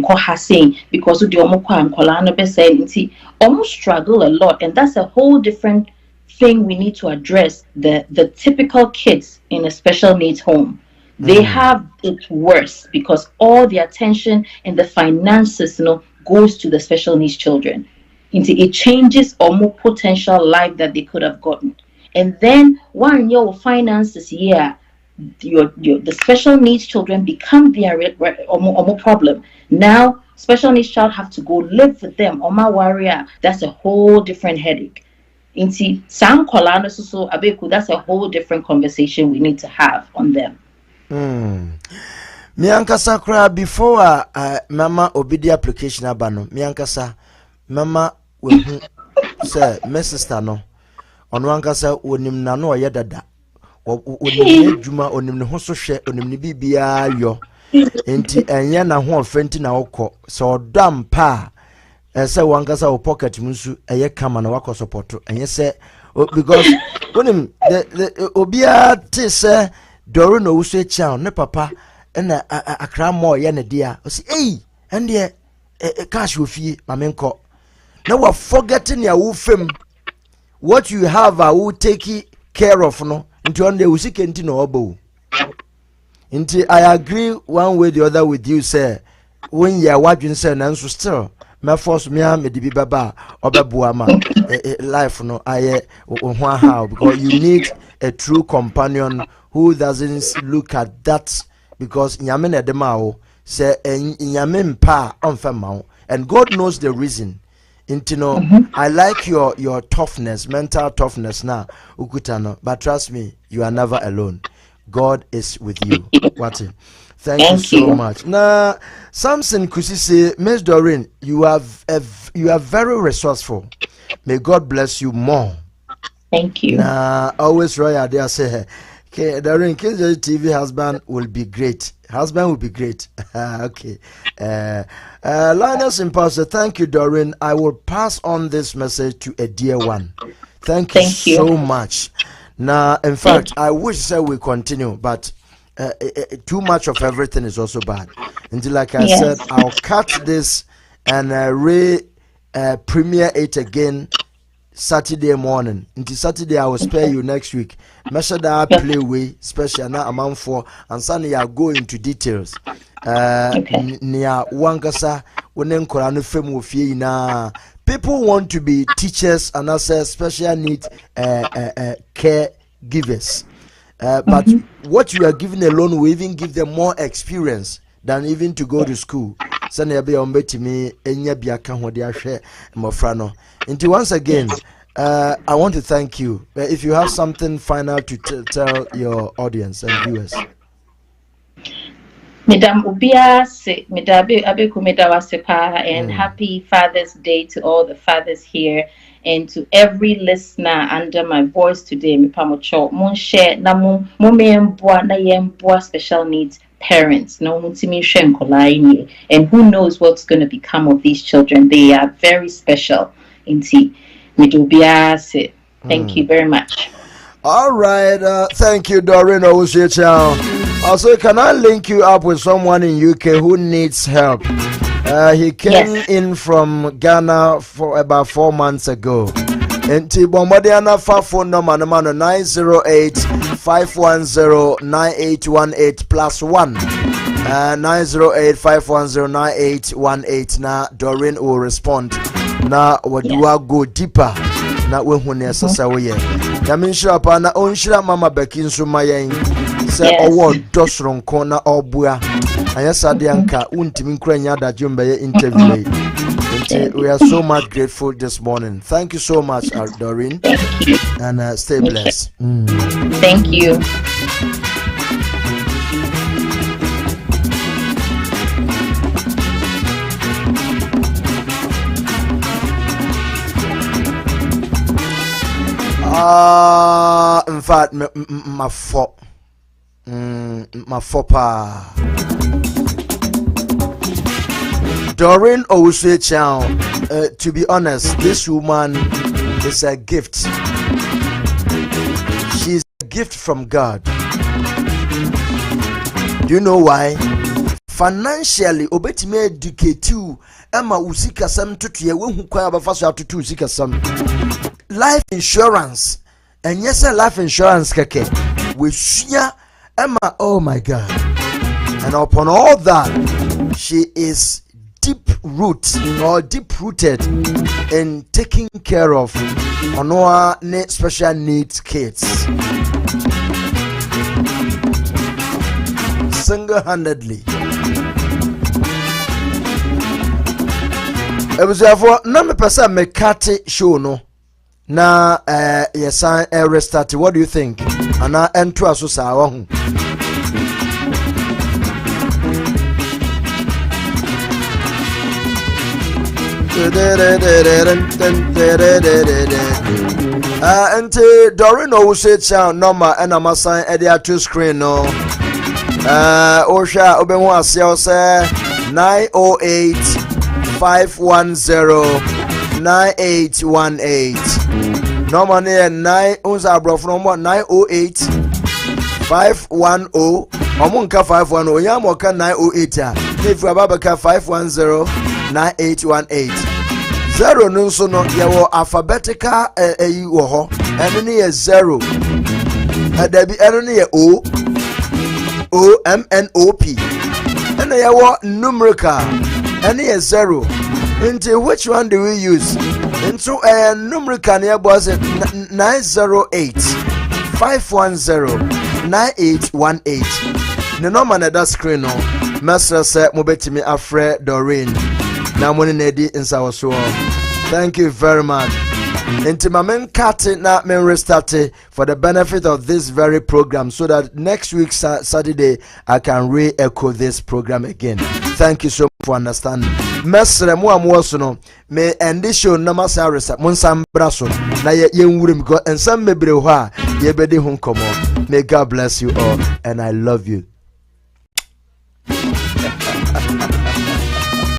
for her saying because the almost struggle a lot, and that's a whole different thing we need to address. The typical kids in a special needs home, they have it worse because all the attention and the finances goes to the special needs children. It changes or more potential life that they could have gotten. And then when your finances the special needs children become their more problem. Now special needs child have to go live with them or my warrior. That's a whole different headache. Sam Kolano so abeku, that's a whole different conversation we need to have on them. Miankasa kra before mama obidi application abano. Miankasa mama we say my sister no. Ono ankasa onim na no oye dada. Onim adwuma onim ne ho so hwe onim ne bibia yo. Enti enye na ho ofenti na okọ. So odam pa say wankasa o pocket munsu eye kama na wako support. Enye say because onim the obia te say Doro no usu echa ne papa na akra mo ye ne dia o si ende cash ofie mamenko na wa forgetting ya wo fam what you have I will take care of no into on the usike nti no obo nti I agree one way the other with you say when you wadwin say na nso still me force me am de bi baba obeboa ma life no aye ho how because you need a true companion who doesn't look at that because nyame na dem awo say nyame mpa onfema and God knows the reason. I like your toughness, mental toughness now, Ukutano. But trust me, you are never alone. God is with you. Wati. Thank you so much. Now, Samson Kusisi, Miss Doreen, you are very resourceful. May God bless you more. Thank you. Always Royal there say, okay, Doreen, KJ TV husband will be great. Husband will be great. Okay. Linus Impulse, thank you, Doreen. I will pass on this message to a dear one. Thank you so much. Now, in fact, I wish that we continue, but too much of everything is also bad. Until, like I said, I'll cut this and premiere it again Saturday morning. Until Saturday, I will spare you next week. Measure that play way, special now amount for, and Sunday I'll go into details. Nia Wankasa, when Koranu Femu Fiena. People want to be teachers and also special needs caregivers. But what you are giving alone will even give them more experience than even to go to school. Until once again, I want to thank you. If you have something final to tell your audience and viewers. Madam Ubia Abeku Medawasepa, and happy Father's Day to all the fathers here and to every listener under my voice today. Mipamocho Mon share na mo membua na yembua special needs parents, no, and who knows what's going to become of these children. They are very special. Thank you very much. All right, thank you, Doreen Owusu-Echiang. Also, can I link you up with someone in UK who needs help? He came in from Ghana for about 4 months ago. And Tibombadiana phone number 908-510-9818 +1. 908-510-9818. Now Doreen will respond. Now what do I go deeper? Now we who necessary. Yaminshira pa na onshira mama Bekin Sumayen. Say award dosron corner or bua. Ayasadianka untimi nkrenya da jumbe interview. We are so much grateful this morning. Thank you so much, Doreen. Thank you. And stay blessed. Thank you. In fact, my fopa. Doreen Owusu-Echiang, to be honest, this woman is a gift. She's a gift from God. Do you know why? Financially, obetime educate you. Emma usika sam tutuye wenhu kwa abafaso atutu usika sam. Life insurance. And yes, life insurance keke. We share Emma. Oh my God! And upon all that, she is deep-rooted in taking care of our special needs kids single-handedly. It was therefore number person mekate show no na yes I restart. What do you think? And I enter so sa and Doreen Owusu-Echiang number and I'm assign Edia to screen no. Osha Obenwa say 908-510-9818. Number 9 unza bro from 908-510 omunka 510 yamoka 908 if ababaka 510-9818. Zero nunso no yawo alphabetical wo ho eno ne ye zero adabi eno ne ye o m n o p eno yawo numerical eno ye zero. Into which one do we use? Into a numerical ne was 908-510-9818. The number na that screen no master say mo betimi afre Doreen. Now money nedi insa waso. Thank you very much. Into my men cut na men restart for the benefit of this very program so that next week Saturday I can re-echo this program again. Thank you so much for understanding. Mesre mo amwoso no me end show na masa resa mo nsam braso na ye nwurim go ensam mebre ho a ye bedi ho nkomo. May God bless you all and I love you.